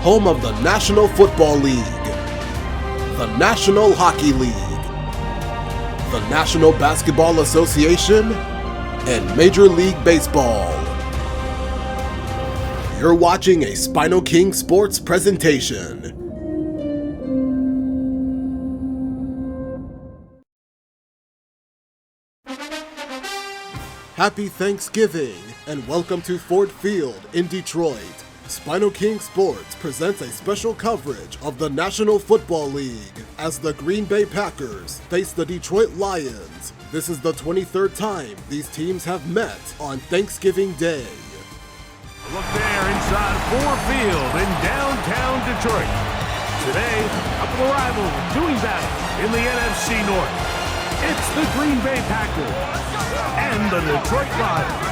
home of the National Football League, the National Hockey League, the National Basketball Association, and Major League Baseball. You're watching a SpinoKing Sports presentation. Happy Thanksgiving and welcome to Ford Field in Detroit. SpinoKing Sports presents a special coverage of the National Football League as the Green Bay Packers face the Detroit Lions. This is the 23rd time these teams have met on Thanksgiving Day. Look there inside Ford Field in downtown Detroit. Today, a couple of rivals doing battle in the NFC North. It's the Green Bay Packers and the Detroit Lions.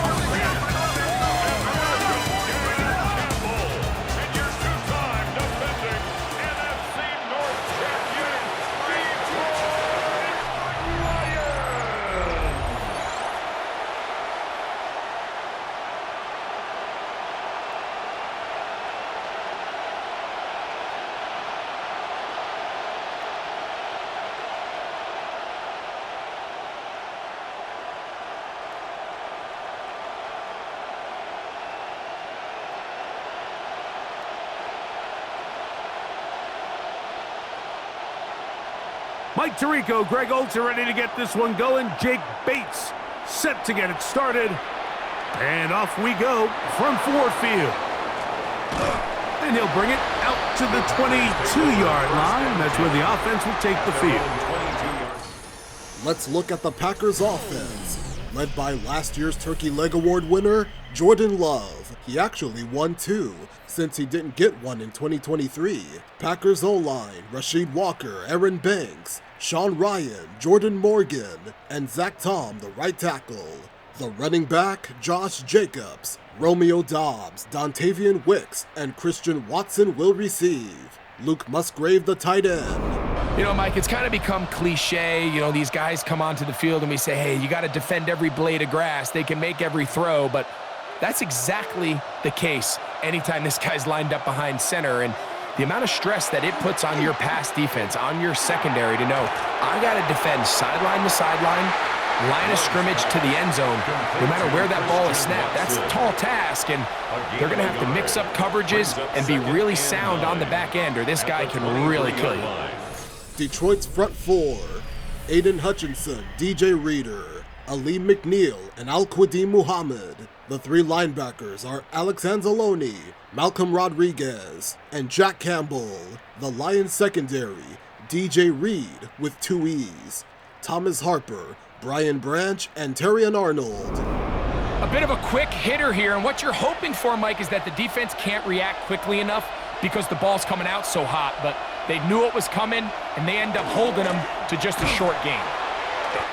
Mike Tirico, Greg Oltz are ready to get this one going. Jake Bates set to get it started. And off we go from Ford Field. And he'll bring it out to the 22-yard line. That's where the offense will take the field. Let's look at the Packers offense. Led by last year's Turkey Leg Award winner, Jordan Love. He actually won two, since he didn't get one in 2023. Packers O-line, Rasheed Walker, Aaron Banks, Sean Ryan, Jordan Morgan, and Zach Tom, the right tackle. The running back, Josh Jacobs, Romeo Doubs, Dontavian Wicks, and Christian Watson will receive. Luke Musgrave, the tight end. You know, Mike, it's kind of become cliche. You know, these guys come onto the field and we say, hey, you got to defend every blade of grass. They can make every throw, but that's exactly the case anytime this guy's lined up behind center. And the amount of stress that it puts on your pass defense, on your secondary to know, I got to defend sideline to sideline, line of scrimmage to the end zone, no matter where that ball is snapped. That's a tall task, and they're going to have to mix up coverages and be really sound on the back end, or this guy can really kill you. Detroit's front four, Aiden Hutchinson, DJ Reader, Ali McNeil, and Al-Quadim Muhammad. The three linebackers are Alex Anzalone, Malcolm Rodriguez, and Jack Campbell. The Lions secondary, DJ Reed with two E's, Thomas Harper, Brian Branch, and Terrion Arnold. A bit of a quick hitter here, and what you're hoping for, Mike, is that the defense can't react quickly enough because the ball's coming out so hot, but they knew it was coming, and they end up holding them to just a short gain.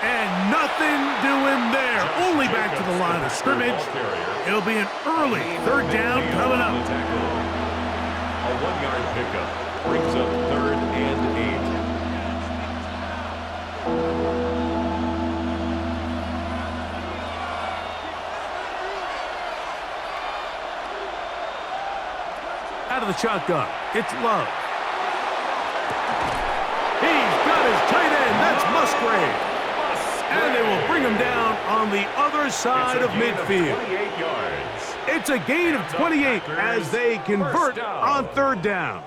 And nothing doing there. Only back to the line of scrimmage. It'll be an early third down coming up. A 1-yard pickup brings up 3rd and 8. Out of the shotgun, it's Love. He's got his tight end. That's Musgrave. And they will bring him down on the other side of midfield. It's a gain of 28 as they convert on third down.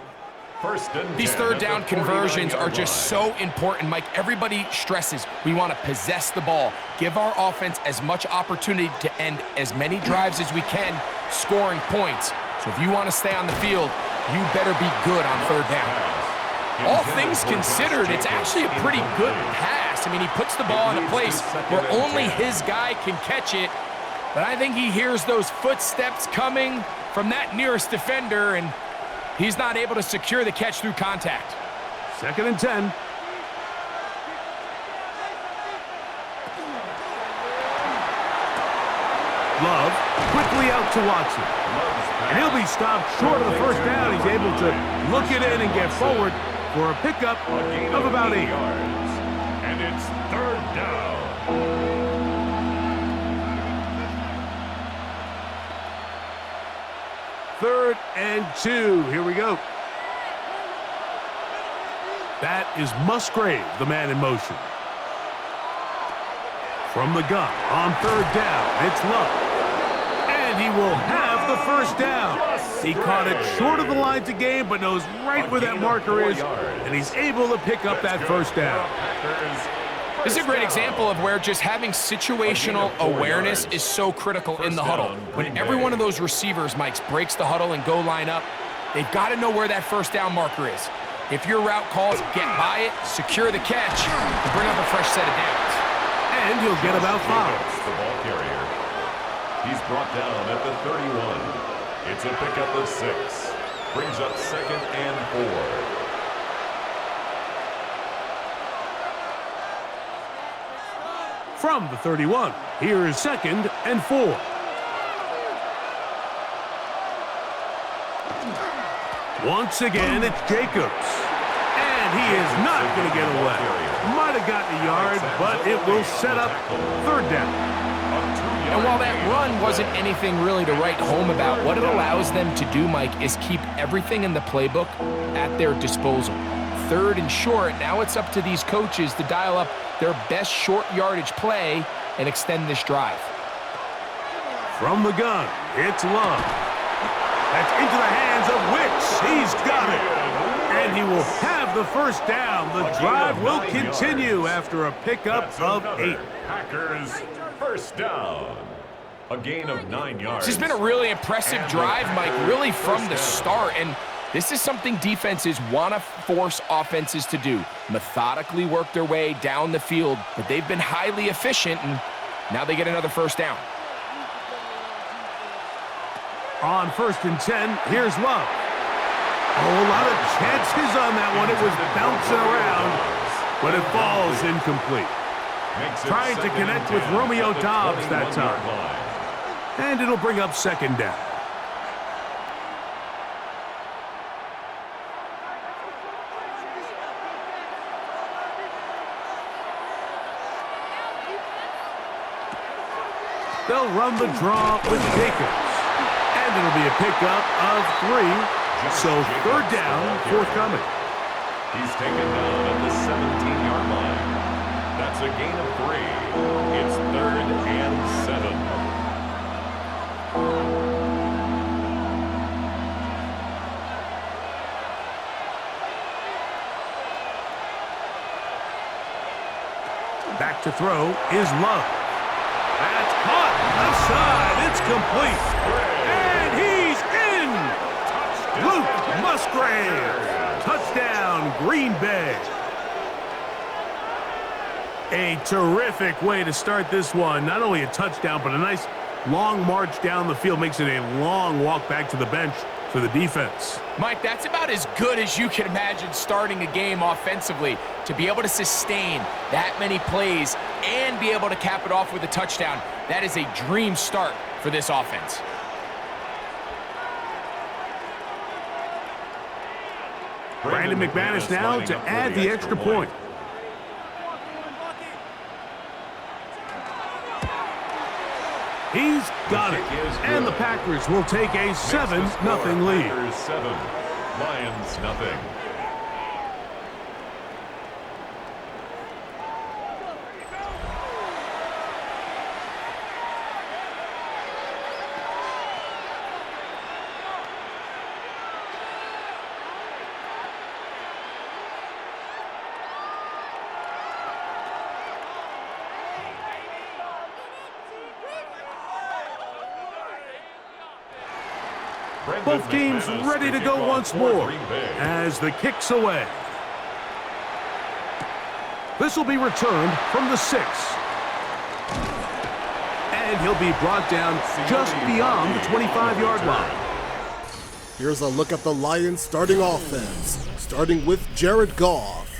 These third down conversions are just so important, Mike. Everybody stresses we want to possess the ball, give our offense as much opportunity to end as many drives as we can, scoring points. So if you want to stay on the field, you better be good on third down. All things considered, it's actually a pretty good pass. I mean, he puts the ball in a place where only his guy can catch it. But I think he hears those footsteps coming from that nearest defender, and he's not able to secure the catch through contact. 2nd and 10. Love quickly out to Watson. And he'll be stopped short of the first down. He's able to look it in and get forward for a pickup of about 8 yards. And it's 3rd down. 3rd and 2. Here we go. That is Musgrave, the man in motion. From the gun on 3rd down, it's Love. And he will have the first down. He caught it short of the line to gain, but knows right where that marker is, and he's able to pick up that first down. This is a great example of where just having situational awareness is so critical in the huddle. When every one of those receivers, Mike, breaks the huddle and go line up, they've got to know where that first down marker is. If your route calls, get by it, secure the catch, and bring up a fresh set of downs. And he'll get about 5. The ball carrier. He's brought down at the 31. It's a pickup of 6. Brings up 2nd and 4. From the 31, here is 2nd and 4. Once again, it's Jacobs. And he is not going to get away. Might have gotten a yard, but it will set up 3rd down. And while that run wasn't anything really to write home about, what it allows them to do, Mike, is keep everything in the playbook at their disposal. 3rd and short, now it's up to these coaches to dial up their best short yardage play and extend this drive. From the gun, it's Love. That's into the hands of Wicks. He's got it. And he will have the first down. The drive will continue after a pickup of 8. Packers first down. A gain of 9 yards. This has been a really impressive drive, Mike, really from the start. And this is something defenses want to force offenses to do. Methodically work their way down the field, but they've been highly efficient, and now they get another first down. On 1st and 10, here's Love. Oh, a lot of chances on that one. It was bouncing around, but it falls incomplete. Trying to connect with Romeo Doubs that time. And it'll bring up 2nd down. They'll run the draw with Jacobs. And it'll be a pickup of 3. So 3rd down forthcoming. He's taken down at the 17-yard line. That's a gain of 3. It's 3rd and 7. Back to throw is Love. That's caught. Left side. It's complete. And he's in. Luke Musgrave. Touchdown, Green Bay. A terrific way to start this one. Not only a touchdown, but a nice long march down the field. Makes it a long walk back to the bench for the defense. Mike, that's about as good as you can imagine starting a game offensively. To be able to sustain that many plays and be able to cap it off with a touchdown, that is a dream start for this offense. Brandon McManus now to add the extra point. He's got it. And the Packers will take a 7-0 lead. 7, Lions nothing. Both teams ready to go once more as the kick's away. This will be returned from the 6. And he'll be brought down just beyond the 25-yard line. Here's a look at the Lions' starting offense, starting with Jared Goff.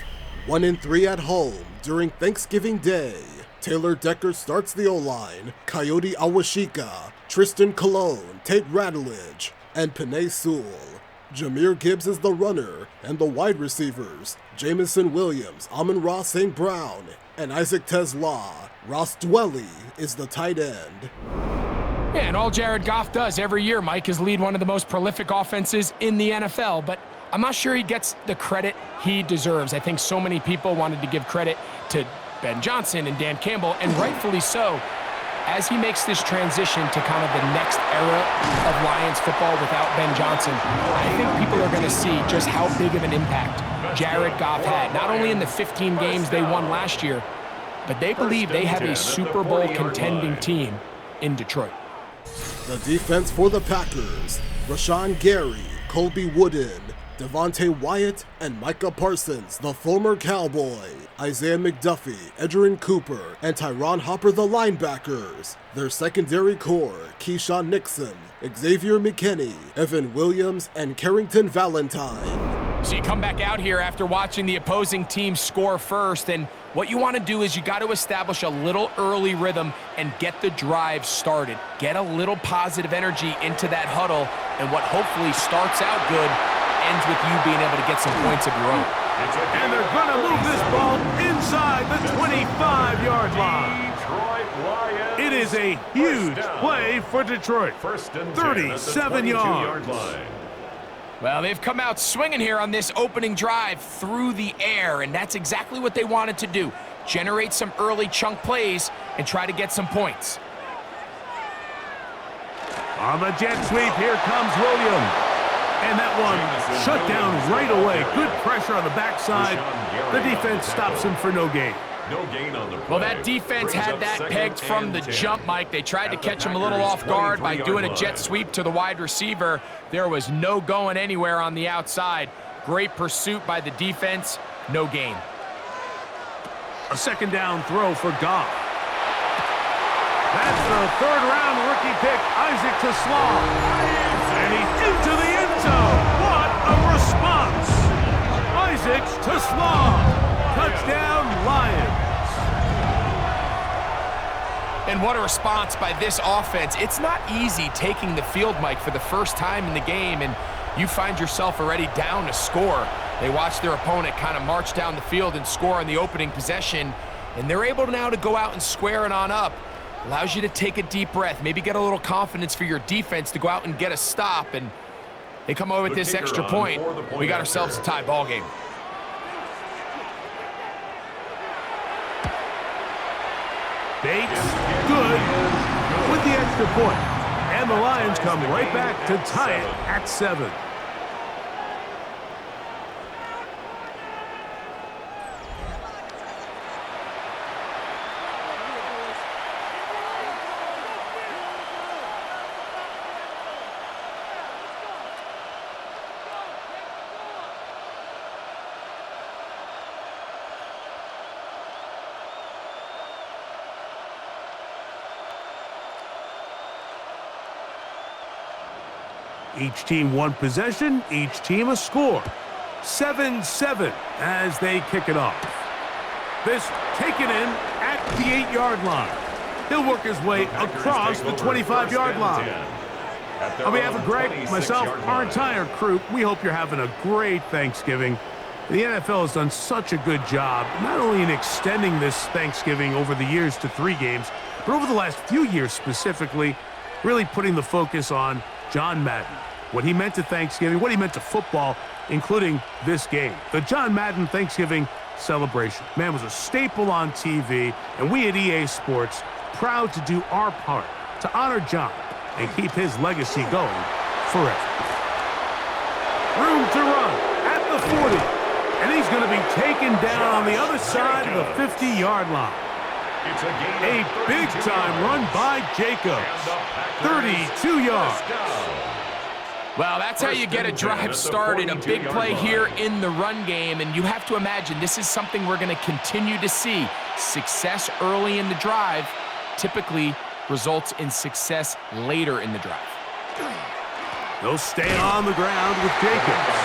1-3 at home during Thanksgiving Day. Taylor Decker starts the O-line, Coyote Awashika, Tristan Colon, Tate Rattledge, and Penei Sewell. Jahmyr Gibbs is the runner, and the wide receivers, Jamison Williams, Amon-Ra St. Brown, and Isaac Tesla. Ross Dwelly is the tight end. Yeah, and all Jared Goff does every year, Mike, is lead one of the most prolific offenses in the NFL, but I'm not sure he gets the credit he deserves. I think so many people wanted to give credit to Ben Johnson and Dan Campbell, and rightfully so, as he makes this transition to kind of the next era of Lions football without Ben Johnson. I think people are going to see just how big of an impact Jared Goff had, not only in the 15 games they won last year, but they believe they have a Super Bowl contending team in Detroit. The defense for the Packers: Rashawn Gary, Colby Wooden, Devontae Wyatt, and Micah Parsons, the former Cowboy, Isaiah McDuffie, Edgerrin Cooper, and Tyron Hopper, the linebackers. Their secondary core: Keyshawn Nixon, Xavier McKinney, Evan Williams, and Carrington Valentine. So you come back out here after watching the opposing team score first, and what you want to do is you got to establish a little early rhythm and get the drive started. Get a little positive energy into that huddle, and what hopefully starts out good ends with you being able to get some points of your own. And they're going to move this ball inside the 25-yard line. It is a huge play for Detroit. 37 yards. Well, they've come out swinging here on this opening drive through the air, and that's exactly what they wanted to do. Generate some early chunk plays and try to get some points. On the jet sweep, here comes Williams. And that one shut down right away. Good pressure on the backside. The defense stops him for no gain. Well, that defense had that pegged from the jump, Mike. They tried to catch him a little off guard by doing a jet sweep to the wide receiver. There was no going anywhere on the outside. Great pursuit by the defense. No gain. A second down throw for Goff. That's the third-round rookie pick, Isaac Toslaw. And he's into the end zone. What a response! Isaac Toslaw. Touchdown, Lions. And what a response by this offense. It's not easy taking the field, Mike, for the first time in the game, and you find yourself already down to score. They watch their opponent kind of march down the field and score on the opening possession, and they're able now to go out and square it on up. Allows you to take a deep breath, maybe get a little confidence for your defense to go out and get a stop, and they come away with this extra point. We got ourselves a tie ball game. Bates, good, with the extra point. And the Lions come right back to tie it at 7. Each team one possession, each team a score. 7-7 as they kick it off. This taken in at the 8-yard line. He'll work his way across the 25-yard line. On behalf of Greg, myself, our entire crew, we hope you're having a great Thanksgiving. The NFL has done such a good job, not only in extending this Thanksgiving over the years to 3 games, but over the last few years specifically, really putting the focus on John Madden, what he meant to Thanksgiving, what he meant to football, including this game. The John Madden Thanksgiving celebration. Man, was a staple on TV, and we at EA Sports proud to do our part to honor John and keep his legacy going forever. Room to run at the 40, and he's going to be taken down on the other side of the 50-yard line. A big-time run by Jacobs. 32 yards. Well, that's how you get a drive started. A big play here in the run game, and you have to imagine this is something we're going to continue to see. Success early in the drive typically results in success later in the drive. They'll stay on the ground with Jacobs.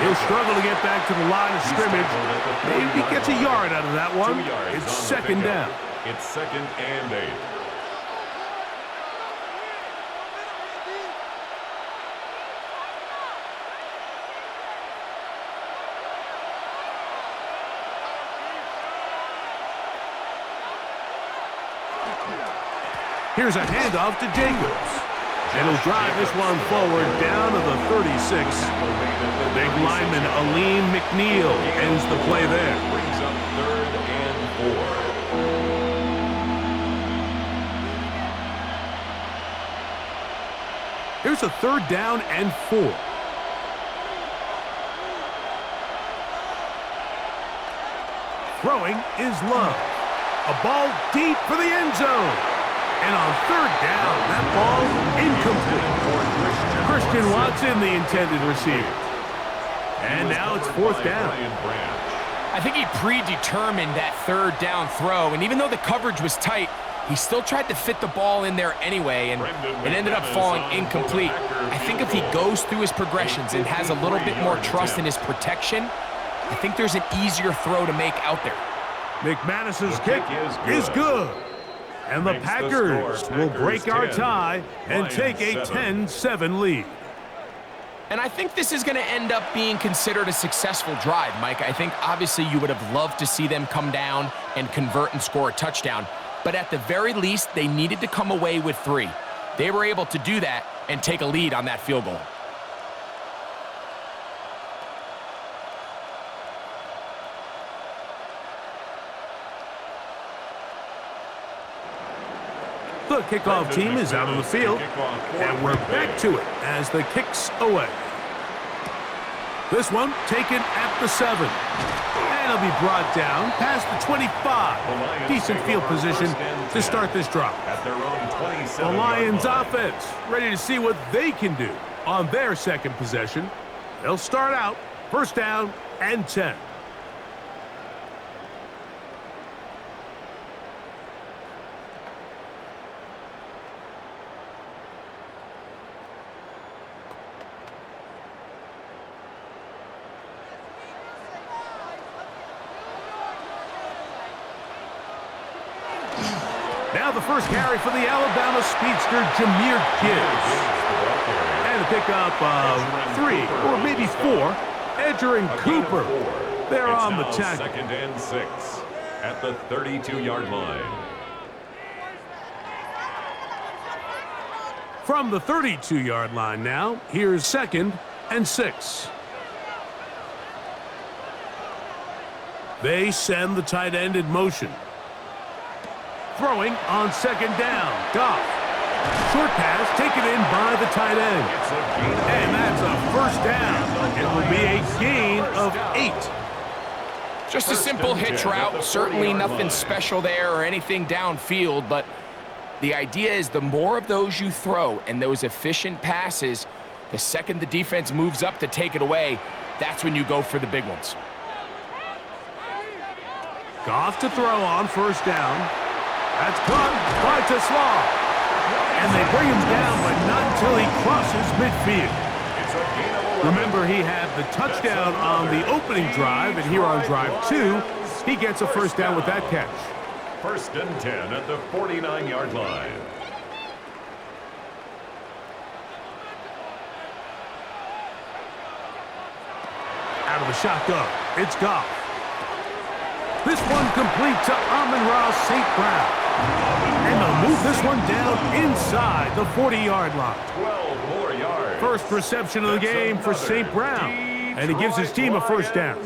He'll struggle to get back to the line of scrimmage. Maybe he gets a yard out of that one. It's second down. It's 2nd and 8. Here's a handoff to Jacobs. And he'll drive this one forward down to the 36. Big lineman Aleem McNeil ends the play there. Brings up 3rd and 4. Here's a 3rd down and 4. Throwing is Love. A ball deep for the end zone. And on 3rd down, that ball incomplete. Christian Watson, the intended receiver. And now it's 4th down. I think he predetermined that 3rd down throw, and even though the coverage was tight, he still tried to fit the ball in there anyway, and it ended up falling incomplete. I think if he goes through his progressions and has a little bit more trust in his protection, I think there's an easier throw to make out there. McManus's kick is good. And the Packers will break our tie and take a 10-7 lead. And I think this is going to end up being considered a successful drive, Mike. I think obviously you would have loved to see them come down and convert and score a touchdown. But at the very least, they needed to come away with 3. They were able to do that and take a lead on that field goal. The kickoff team is out on the field, and we're back to it as the kick's away. This one taken at the 7. And it'll be brought down past the 25. Decent field position to start this drive. The Lions offense ready to see what they can do on their second possession. They'll start out 1st down and 10. Now the first carry for the Alabama speedster, Jahmyr Gibbs. And a pickup of 3 or maybe 4. Edger and Cooper. They're on the tackle. 2nd and 6 at the 32-yard line. From the 32-yard line now, here's 2nd and 6. They send the tight end in motion. Throwing on 2nd down. Goff. Short pass taken in by the tight end. And that's a 1st down. It will be a gain of 8. Just a simple hitch route. Certainly nothing special there or anything downfield, but the idea is the more of those you throw and those efficient passes, the second the defense moves up to take it away, that's when you go for the big ones. Goff to throw on 1st down. That's caught by Tesla. And they bring him down, but not until he crosses midfield. Remember, he had the touchdown on the opening drive, and here on drive 2, he gets a 1st down with that catch. 1st and 10 at the 49-yard line. Out of the shotgun, it's Goff. This one complete to Amon-Ra St. Brown. And they'll move this one down inside the 40-yard line. 12 more yards. First reception of the game for St. Brown. And he gives his team a 1st down.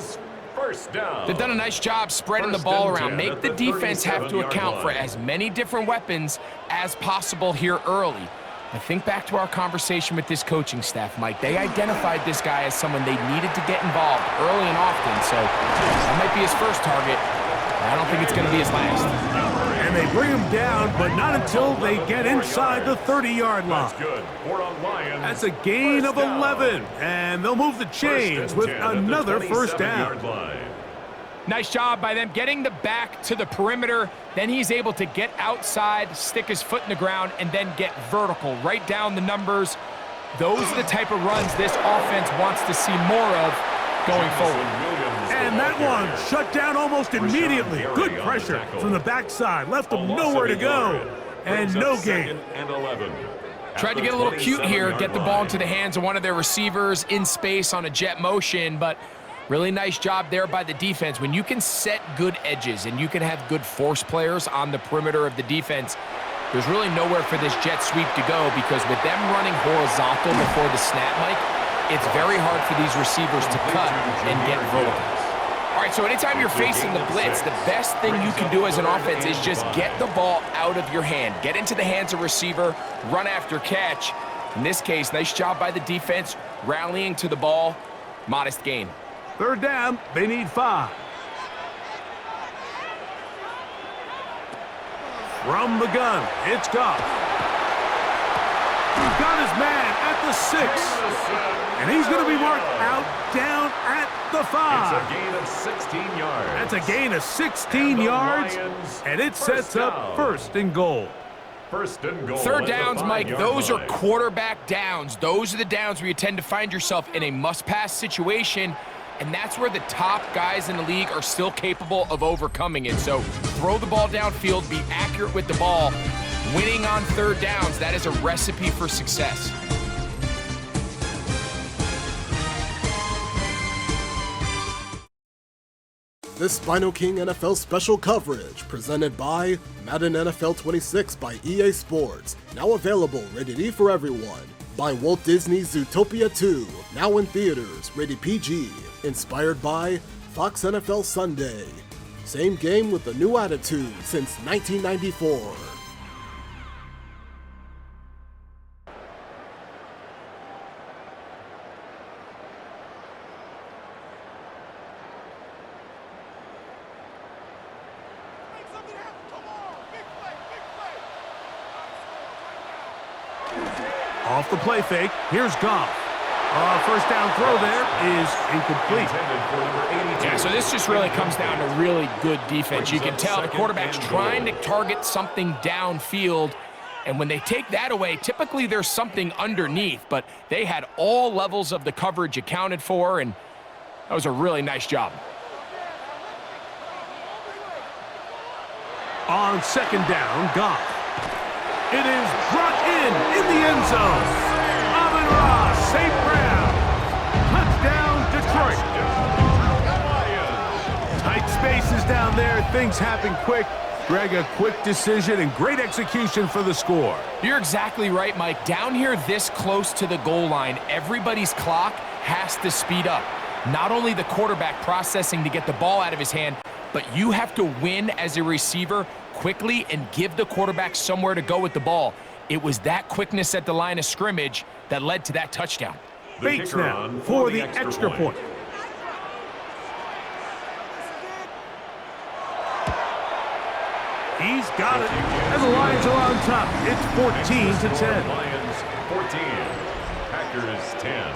1st down. They've done a nice job spreading the ball around. Make the defense have to account for as many different weapons as possible here early. I think back to our conversation with this coaching staff, Mike. They identified this guy as someone they needed to get involved early and often, so that might be his first target. I don't think it's going to be his last. And they bring him down, but not until they get inside the 30-yard line. That's a gain of 11, and they'll move the chains with another 1st down. Nice job by them getting the back to the perimeter. Then he's able to get outside, stick his foot in the ground, and then get vertical. Right down the numbers. Those are the type of runs this offense wants to see more of going forward. And that one shut down almost immediately. Good pressure from the backside. Left him nowhere to go. And no gain. Tried to get a little cute here, get the ball into the hands of one of their receivers in space on a jet motion, but really nice job there by the defense. When you can set good edges and you can have good force players on the perimeter of the defense, There's really nowhere for this jet sweep to go because with them running horizontal before the snap, Mike, it's very hard for these receivers to cut and get vertical. All right, so anytime you're facing the blitz, the best thing you can do as an offense is just get the ball out of your hand. Get into the hands of receiver, run after catch. In this case, nice job by the defense, rallying to the ball, modest gain. Third down, they need 5. From the gun, it's Goff. He's got his man at the 6. And he's going to be marked out down at the 5. It's a gain of 16 yards. That's a gain of 16 yards, and it sets up first and goal. First and goal. Third downs, Mike, those are quarterback downs. Those are the downs where you tend to find yourself in a must-pass situation, and that's where the top guys in the league are still capable of overcoming it. So throw the ball downfield, be accurate with the ball. Winning on third downs, that is a recipe for success. This SpinoKing NFL special coverage presented by Madden NFL 26 by EA Sports, now available rated E for everyone. By Walt Disney's Zootopia 2, now in theaters, rated PG. Inspired by Fox NFL Sunday. Same game with a new attitude since 1994. Off the play fake, here's Goff. First down throw there is incomplete. Yeah, so this just really comes down to really good defense. You can tell the quarterback's trying to target something downfield, and when they take that away, typically there's something underneath, but they had all levels of the coverage accounted for, and that was a really nice job. On second down, Goff. It is brought in the end zone. Amon-Ra, St. Brown. Touchdown, Detroit. Tight spaces down there. Things happen quick. Greg, a quick decision and great execution for the score. You're exactly right, Mike. Down here this close to the goal line, everybody's clock has to speed up. Not only the quarterback processing to get the ball out of his hand, but you have to win as a receiver quickly and give the quarterback somewhere to go with the ball. It was that quickness at the line of scrimmage that led to that touchdown. Bates now for the extra point. He's got it, and the Lions are on top. It's 14-10. Lions 14, Packers 10.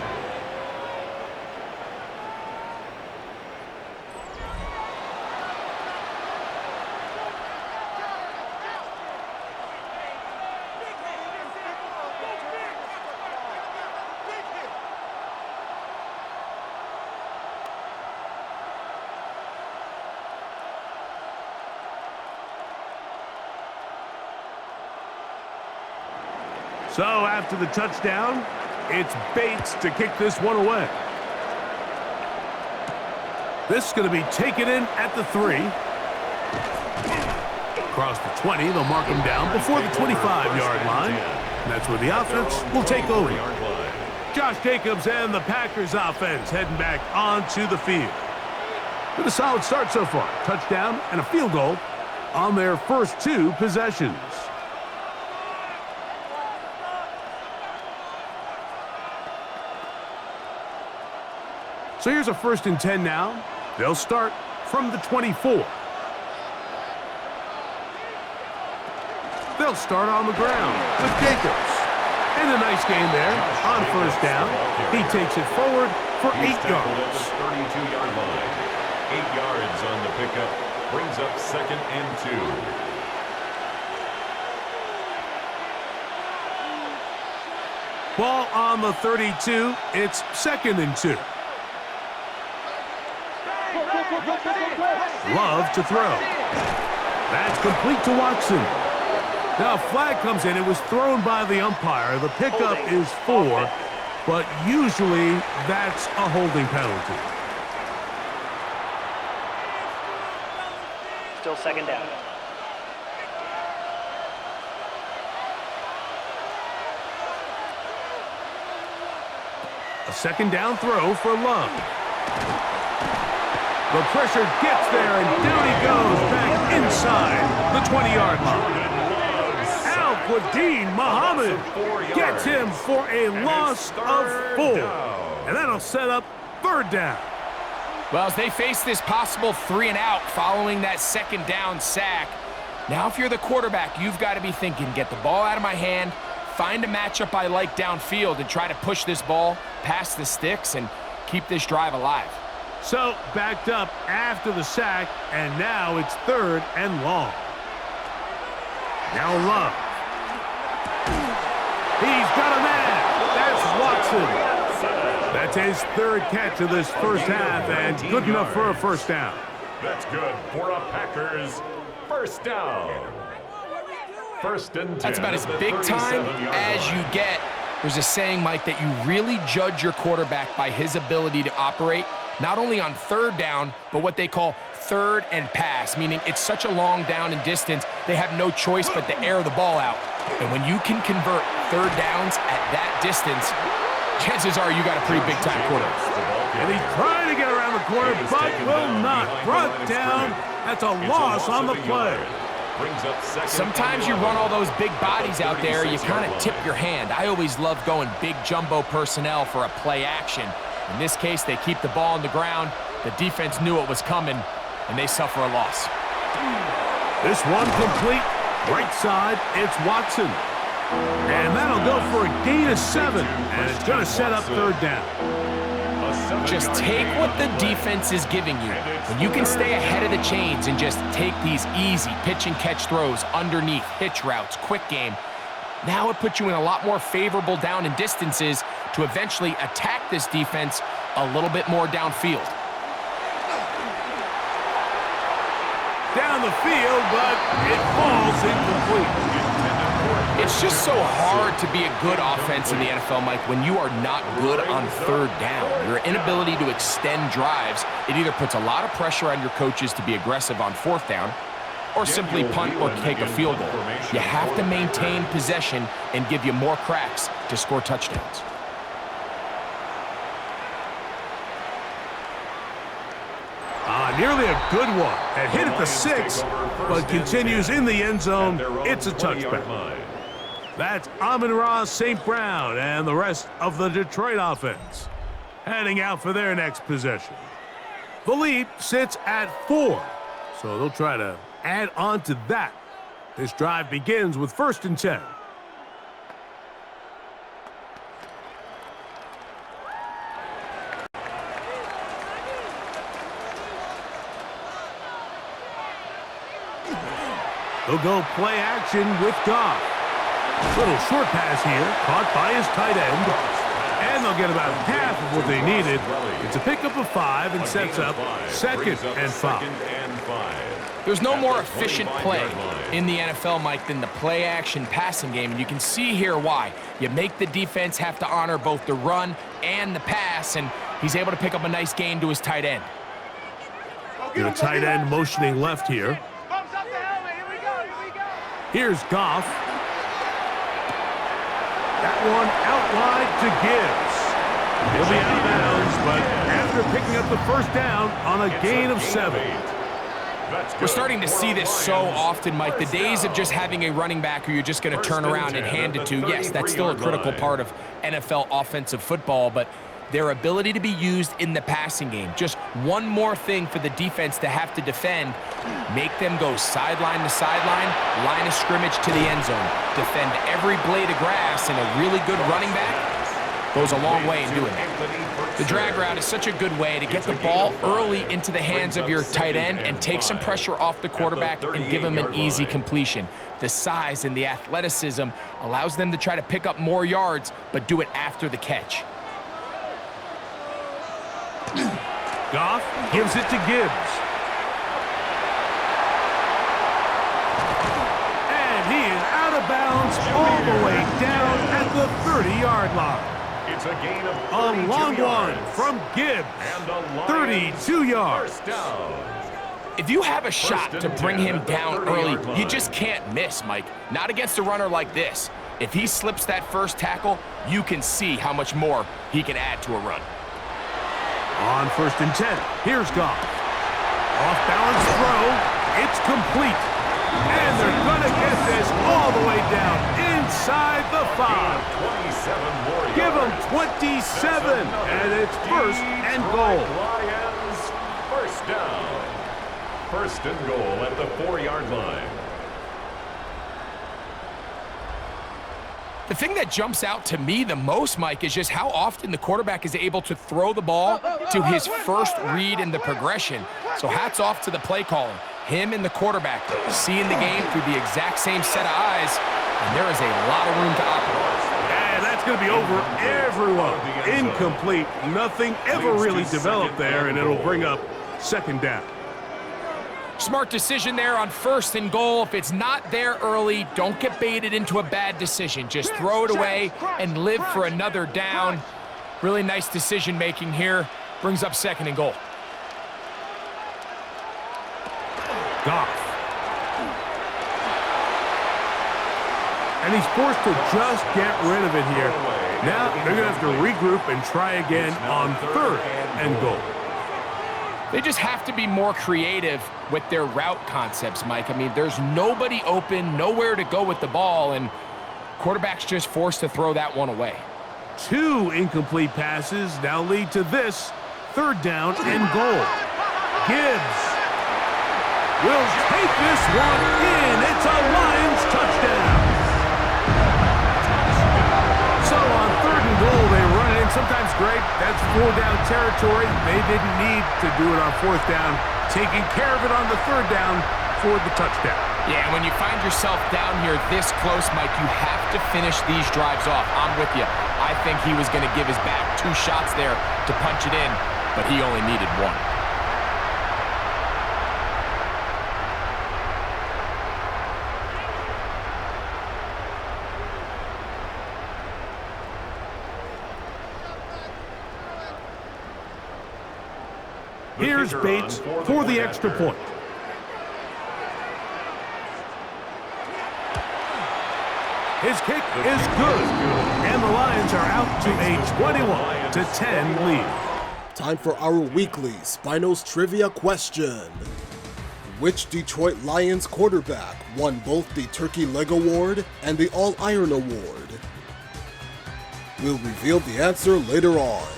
So after the touchdown, it's Bates to kick this one away. This is going to be taken in at the 3. Across the 20, they'll mark him down before the 25-yard line. And that's where the offense will take over. Josh Jacobs and the Packers offense heading back onto the field. With a solid start so far. Touchdown and a field goal on their first 2 possessions. So here's a 1st and 10 now. They'll start from the 24. They'll start on the ground with Jacobs. And a nice gain there on 1st down. He takes it forward for 8 yards. 32-yard line. 8 yards on the pickup. Brings up 2nd and 2. Ball on the 32. It's 2nd and 2. Love to throw. That's complete to Watson. Now a flag comes in. It was thrown by the umpire. The pickup is 4, but usually that's a holding penalty. Still 2nd down. A second down throw for Love. The pressure gets there, and down he goes back inside the 20-yard line. Al-Quadin Muhammad gets him for a loss of 4. And that'll set up third down. Well, as they face this possible 3-and-out following that second down sack, now if you're the quarterback, you've got to be thinking, get the ball out of my hand, find a matchup I like downfield, and try to push this ball past the sticks and keep this drive alive. So, backed up after the sack, and now it's third and long. Now Love. He's got a man. That's Watson. That's his third catch of this first half, and good enough for a first down. That's good for a Packers first down. First and 10. That's about as big time as you get. There's a saying, Mike, that you really judge your quarterback by his ability to operate not only on third down, but what they call third and pass, meaning it's such a long down and distance, they have no choice but to air the ball out. And when you can convert third downs at that distance, chances are you got a pretty big-time quarterback. And he's trying to get around the corner, but will not. Brought down. That's a loss on the play. Sometimes you run all those big bodies out there, you kind of tip your hand. I always love going big jumbo personnel for a play action. In this case, they keep the ball on the ground. The defense knew it was coming, and they suffer a loss. This one complete. Right side, it's Watson. And that'll go for a gain of 7, and it's going to set up third down. Just take what the defense is giving you. When you can stay ahead of the chains and just take these easy pitch and catch throws underneath, hitch routes, quick game, now it puts you in a lot more favorable down and distances to eventually attack this defense a little bit more downfield. Down the field, but it falls incomplete. It's just so hard to be a good offense in the NFL, Mike, when you are not good on third down. Your inability to extend drives, it either puts a lot of pressure on your coaches to be aggressive on fourth down or simply punt or take a field goal. You have to maintain possession and give you more cracks to score touchdowns. Nearly a good one. A hit at the 6, but continues in the end zone. It's a touchback. That's Amon-Ra St. Brown and the rest of the Detroit offense heading out for their next possession. The lead sits at 4, so they'll try to add on to that. This drive begins with 1st and 10. They'll go play action with Goff. Little short pass here, caught by his tight end. And they'll get about half of what they needed. It's a pickup of 5 and sets up 2nd and 5. There's no more efficient play in the NFL, Mike, than the play-action passing game, and you can see here why. You make the defense have to honor both the run and the pass, and he's able to pick up a nice gain to his tight end. The tight end motioning left here. Here's Goff. That one out wide to Gibbs. He'll be out of bounds, but after picking up the first down on a gain of 7. We're starting to see this so often, Mike. The days of just having a running back who you're just going to turn around and hand it to, yes, that's still a critical part of NFL offensive football, but their ability to be used in the passing game. Just one more thing for the defense to have to defend. Make them go sideline to sideline, line of scrimmage to the end zone. Defend every blade of grass, and a really good running back goes a long way in doing that. The drag route is such a good way to get the ball early into the hands of your tight end and take some pressure off the quarterback and give him an easy completion. The size and the athleticism allows them to try to pick up more yards, but do it after the catch. Goff gives it to Gibbs. And he is out of bounds all the way down at the 30-yard line. It's a gain of A long one from Gibbs, 32 yards. If you have a shot to bring him down early, you just can't miss, Mike. Not against a runner like this. If he slips that first tackle, you can see how much more he can add to a run. On 1st and 10, here's Goff. Off-balance throw, it's complete. And they're going to get this all the way down inside the 5. Give them 27, and it's 1st and goal. Lions, first down. 1st and goal at the 4-yard line. The thing that jumps out to me the most, Mike, is just how often the quarterback is able to throw the ball to his first read in the progression. So hats off to the play caller. Him and the quarterback seeing the game through the exact same set of eyes, and there is a lot of room to operate. And that's going to be over everyone. Incomplete. Nothing ever really developed there, and it'll bring up 2nd down. Smart decision there on 1st and goal. If it's not there early, don't get baited into a bad decision. Just throw it away and live for another down. Really nice decision making here. Brings up 2nd and goal. Goff. And he's forced to just get rid of it here. Now they're going to have to regroup and try again on 3rd and goal. They just have to be more creative with their route concepts, Mike. I mean, there's nobody open, nowhere to go with the ball, and quarterback's just forced to throw that one away. 2 incomplete passes now lead to this 3rd down and goal. Gibbs will take this one in. It's a Lions touchdown. So on 3rd and goal, they run it in. Sometimes, Greg, that's 4-down territory. They didn't need to do it on 4th down. Taking care of it on the 3rd down for the touchdown. Yeah, when you find yourself down here this close, Mike, you have to finish these drives off. I'm with you. I think he was going to give his back 2 shots there to punch it in, but he only needed 1. Here's Bates for the extra point. His kick is good, and the Lions are out to a 21-10 lead. Time for our weekly Spinos Trivia question. Which Detroit Lions quarterback won both the Turkey Leg Award and the All-Iron Award? We'll reveal the answer later on.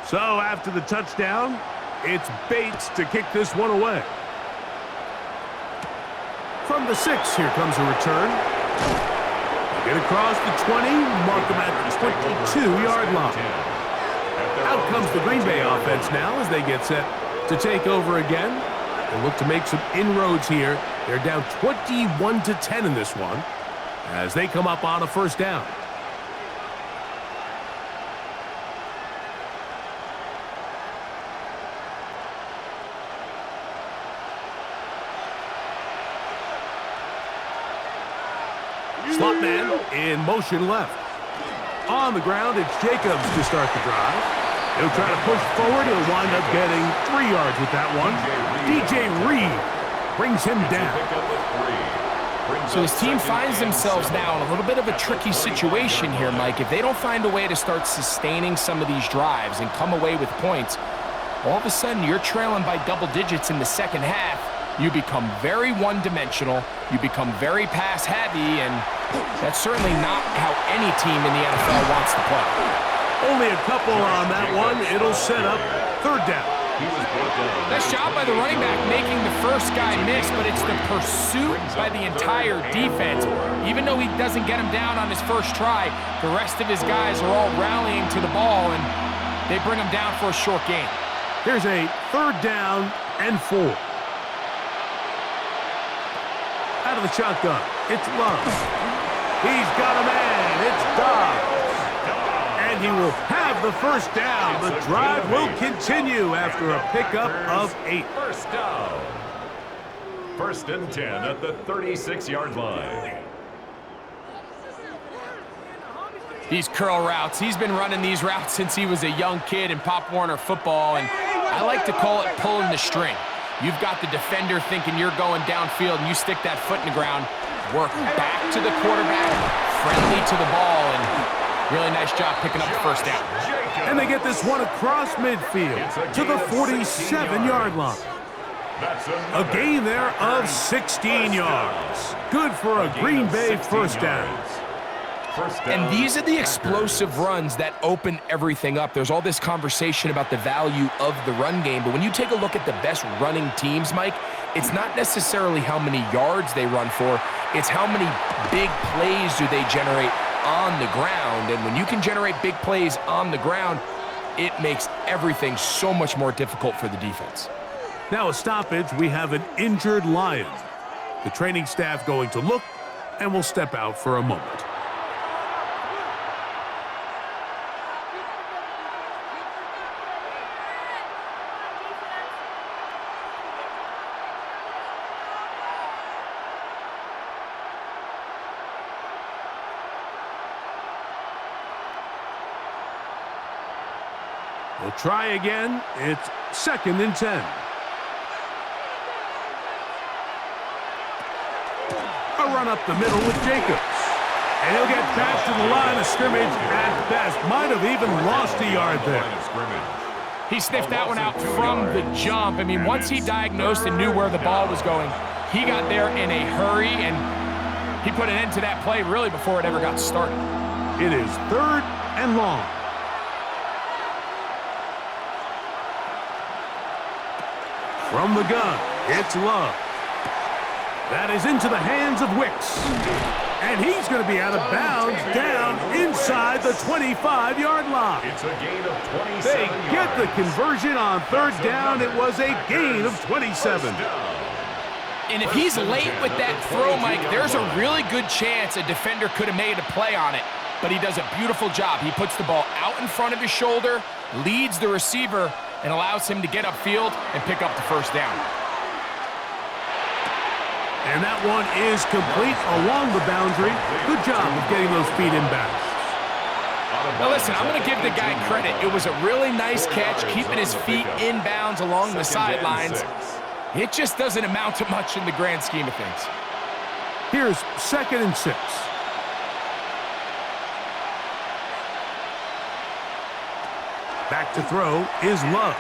So after the touchdown, it's Bates to kick this one away. From the 6, here comes a return. Get across the 20, mark them at the 22-yard line. Out comes the Green Bay offense now as they get set to take over again. They look to make some inroads here. They're down 21-10 in this one as they come up on a 1st down. Slot man in motion left. On the ground, it's Jacobs to start the drive. He'll try to push forward. He'll wind up getting 3 yards with that one. DJ Reed brings him down. So his team finds themselves now in a little bit of a tricky situation here, Mike. If they don't find a way to start sustaining some of these drives and come away with points, all of a sudden you're trailing by double digits in the 2nd half. You become very one-dimensional, you become very pass-heavy, and that's certainly not how any team in the NFL wants to play. Only a couple on that one. It'll set up 3rd down. Nice job by the running back making the first guy miss, but it's the pursuit by the entire defense. Even though he doesn't get him down on his first try, the rest of his guys are all rallying to the ball, and they bring him down for a short gain. Here's a 3rd down and 4. Out of the shotgun, it's Love. He's got a man, it's Dobbs. And he will have the 1st down. The drive will continue after a pickup of 8. 1st down. 1st and 10 at the 36-yard line. These curl routes, he's been running these routes since he was a young kid in Pop Warner football, and I like to call it pulling the string. You've got the defender thinking you're going downfield, and you stick that foot in the ground, work back to the quarterback, friendly to the ball, and really nice job picking up the first down. And they get this one across midfield to the 47-yard line. A gain there of 16 yards. Good for a Green Bay first down. And these are the explosive runs that open everything up. There's all this conversation about the value of the run game, but when you take a look at the best running teams, Mike, it's not necessarily how many yards they run for, it's how many big plays do they generate on the ground. And when you can generate big plays on the ground, it makes everything so much more difficult for the defense. Now a stoppage, we have an injured Lion. The training staff going to look and will step out for a moment. We'll try again. It's 2nd and 10. A run up the middle with Jacobs. And he'll get back to the line of scrimmage at best. Might have even lost a yard there. He sniffed that one out from the jump. I mean, once he diagnosed and knew where the ball was going, he got there in a hurry, and he put an end to that play really before it ever got started. It is 3rd and long. From the gun, it's Love. That is into the hands of Wicks. And he's going to be out of bounds down inside the 25-yard line. It's a gain of 27 They get the yards. conversion on 3rd down. It was a gain of 27. And if he's late with that throw, Mike, there's a really good chance a defender could have made a play on it. But he does a beautiful job. He puts the ball out in front of his shoulder, leads the receiver, and allows him to get upfield and pick up the first down. And that one is complete along the boundary. Good job of getting those feet in bounds. Now listen, I'm going to give the guy credit. It was a really nice catch, keeping his feet in bounds along the sidelines. It just doesn't amount to much in the grand scheme of things. Here's 2nd and 6. Back to throw is Love.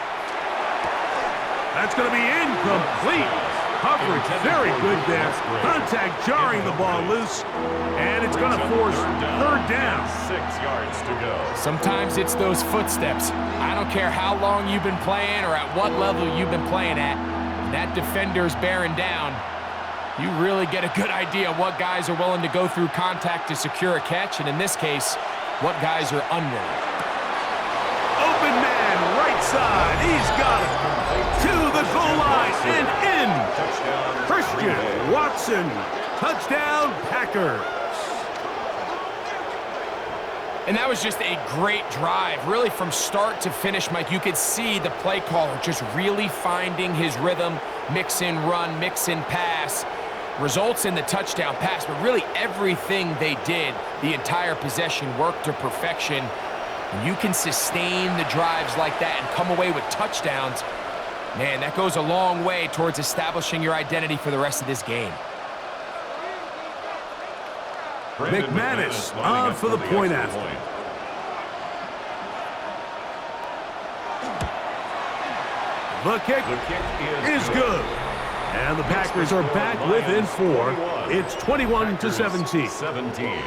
That's going to be incomplete. Coverage very good there. Contact jarring the ball loose, and it's going to force 3rd down. 6 yards to go. Sometimes it's those footsteps. I don't care how long you've been playing or at what level you've been playing at. When that defender's bearing down, you really get a good idea of what guys are willing to go through contact to secure a catch, and in this case, what guys are unwilling. Open man, right side. He's got it. To the goal line and in. Christian Watson. Touchdown, Packers. And that was just a great drive. Really from start to finish, Mike, you could see the play caller just really finding his rhythm. Mix in run, mix in pass. Results in the touchdown pass, but really everything they did, the entire possession worked to perfection. When you can sustain the drives like that and come away with touchdowns, man, that goes a long way towards establishing your identity for the rest of this game. McManus on for the point after. The kick is good. And the Packers are back within 4. It's 21-17. 17.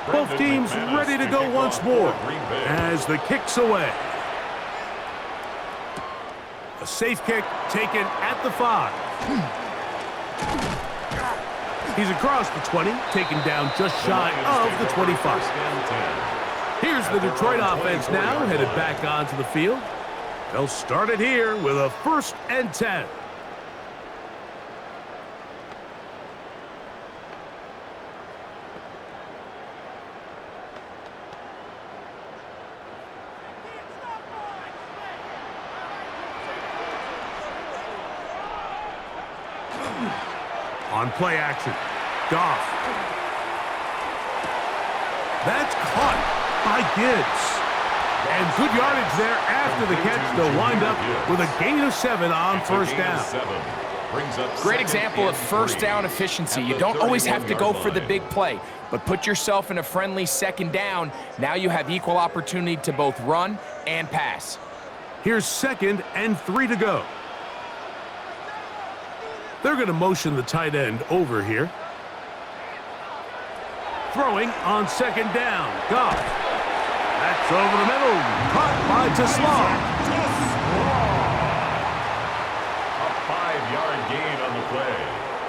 Both teams ready to go once more as the kick's away. A safe kick taken at the 5. He's across the 20, taken down just shy of the 25. Here's the Detroit offense now, headed back onto the field. They'll start it here with a 1st and 10. On play action, Goff. That's caught by Gibbs. And good yardage there after the catch. They'll wind up with a gain of 7 on 1st down. Great example of 1st down efficiency. You don't always have to go for the big play, but put yourself in a friendly 2nd down. Now you have equal opportunity to both run and pass. Here's 2nd and 3 to go. They're going to motion the tight end over here. Throwing on 2nd down. Goff. That's over the middle. Caught by Tesla. A 5-yard gain on the play.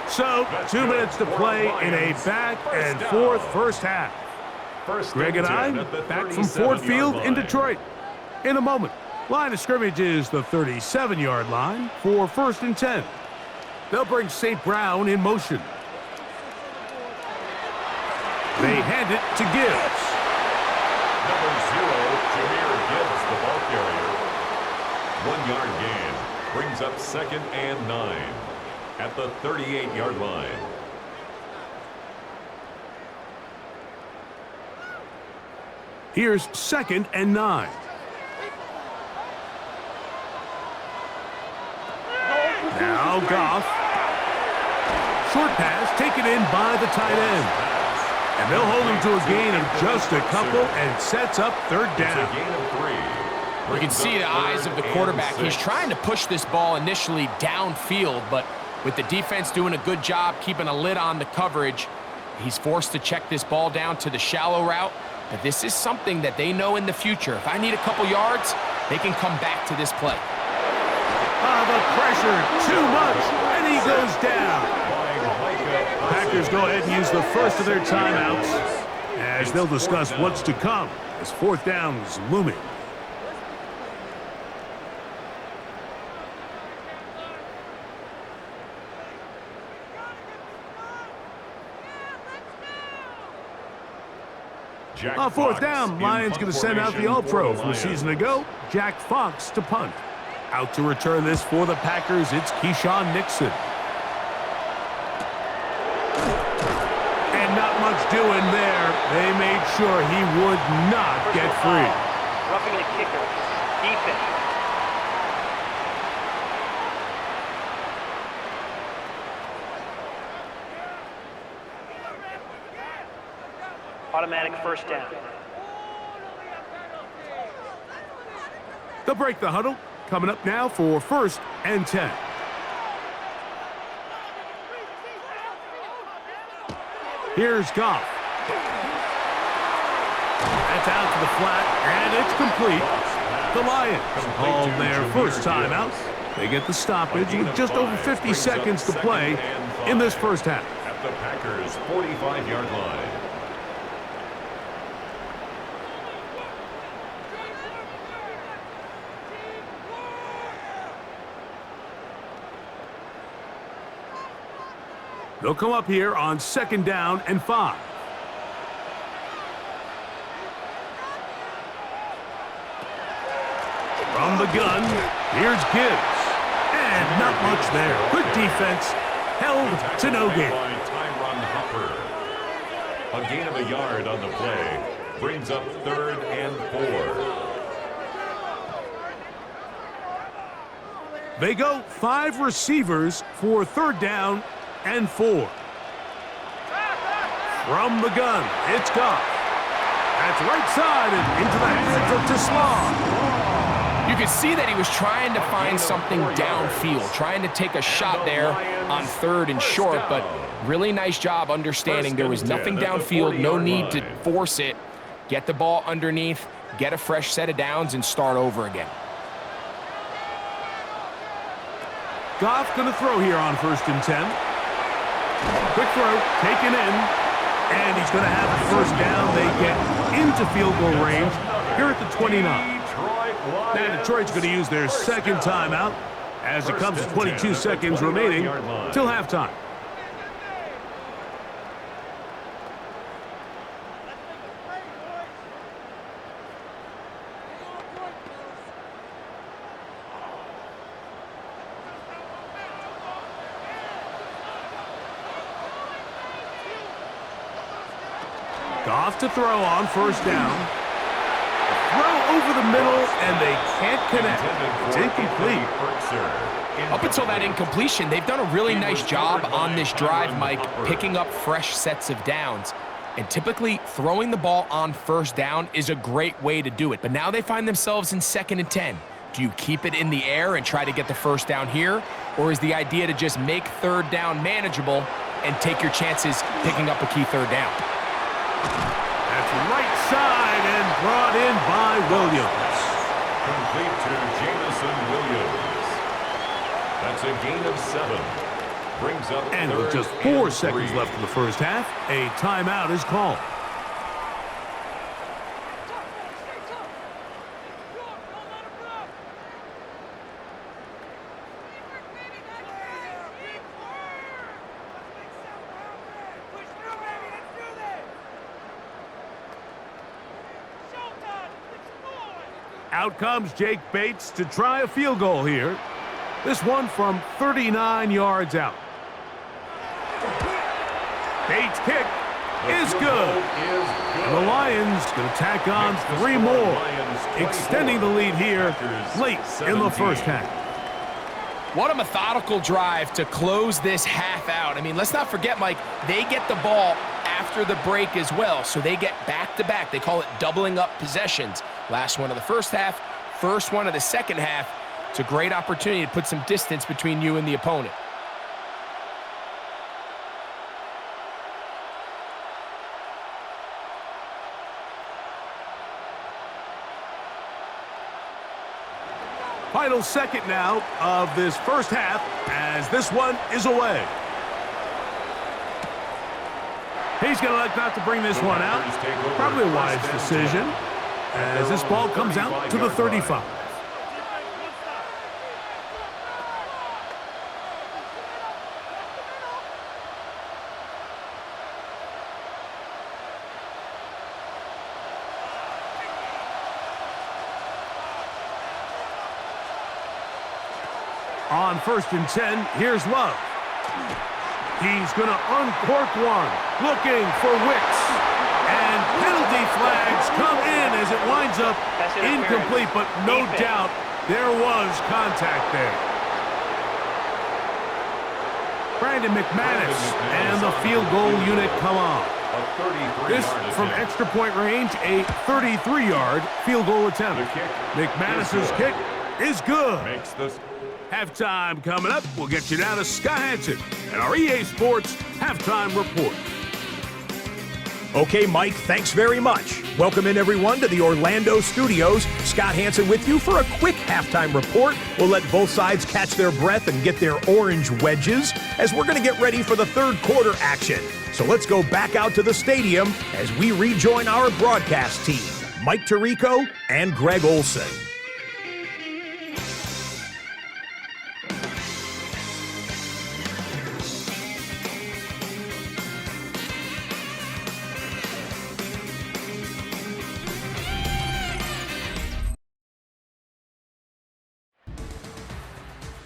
So, 2 minutes to play in a back and forth first half. Greg and I back from Ford Field in Detroit in a moment. Line of scrimmage is the 37-yard line for 1st and 10. They'll bring St. Brown in motion. They hand it to Gibbs. Number 0, Schreer Gibbs, the ball carrier. 1-yard gain. Brings up 2nd and 9 at the 38-yard line. Here's 2nd and 9. Now Goff. Short pass taken in by the tight end. And they'll hold him to a gain of just a couple and sets up 3rd down. It's a gain of 3. You can see the eyes of the quarterback. He's trying to push this ball initially downfield, but with the defense doing a good job keeping a lid on the coverage, he's forced to check this ball down to the shallow route. But this is something that they know in the future. If I need a couple yards, they can come back to this play. The pressure, too much, and he goes down. Packers go ahead and use the first of their timeouts as they'll discuss what's to come as 4th down is looming. On 4th down, Lions going to send out the All-Pro from a season ago, Jack Fox, to punt. Out to return this for the Packers, it's Keyshawn Nixon. And not much doing there. They made sure he would not get free. Roughing the kicker. Defense. Automatic 1st down. They'll break the huddle. Coming up now for 1st and 10. Here's Goff. That's out to the flat, and it's complete. The Lions called their first timeout. They get the stoppage with just over 50 seconds to play in this first half. At the Packers' 45-yard line. They'll come up here on 2nd down and 5. From the gun, here's Gibbs. And not much there. Good defense. Held to no gain. A gain of a yard on the play. Brings up 3rd and 4. They go 5 receivers for 3rd down and 4. From the gun, it's Goff. That's right side and into the hands of Tesla. You could see that he was trying to find something downfield, trying to take a shot there on 3rd and short, but really nice job understanding there was nothing downfield, no need to force it. Get the ball underneath, get a fresh set of downs, and start over again. Goff going to throw here on 1st and 10. Quick throw, taken in. And he's going to have the first down. They get into field goal range here at the 29. Now Detroit's going to use their second timeout as it comes to 22 seconds remaining till halftime. Goff to throw on first down. Throw over the middle, and they can't connect. It's incomplete. Up until that incompletion, they've done a really nice job on this drive, Mike, picking up fresh sets of downs. And typically, throwing the ball on first down is a great way to do it. But now they find themselves in 2nd and 10. Do you keep it in the air and try to get the first down here? Or is the idea to just make third down manageable and take your chances picking up a key third down? That's right side and brought in by Williams. Complete to Jamison Williams. That's a gain of 7. Brings up and with just 4 seconds left in the first half, a timeout is called. Out comes Jake Bates to try a field goal here. This one from 39 yards out. Bates' kick is good. And the Lions going to tack on 3 more, extending the lead here late in the first half. What a methodical drive to close this half out. I mean, let's not forget, Mike, they get the ball after the break as well, so they get back-to-back. They call it doubling up possessions. Last one of the first half, first one of the second half. It's a great opportunity to put some distance between you and the opponent. Final second now of this first half as this one is away. He's going to elect not to bring this one out. Probably a wise decision as this ball comes out to the 35. On 1st and 10, here's Love. He's going to uncork one, looking for Wicks. And penalty flags come in as it winds up incomplete, but no doubt there was contact there. Brandon McManus and the field goal unit come on. This from extra point range, a 33-yard field goal attempt. McManus's kick is good. Halftime coming up. We'll get you down to Scott Hansen and our EA Sports Halftime Report. Okay, Mike, thanks very much. Welcome in, everyone, to the Orlando studios. Scott Hansen with you for a quick halftime report. We'll let both sides catch their breath and get their orange wedges as we're going to get ready for the third quarter action. So let's go back out to the stadium as we rejoin our broadcast team, Mike Tirico and Greg Olson.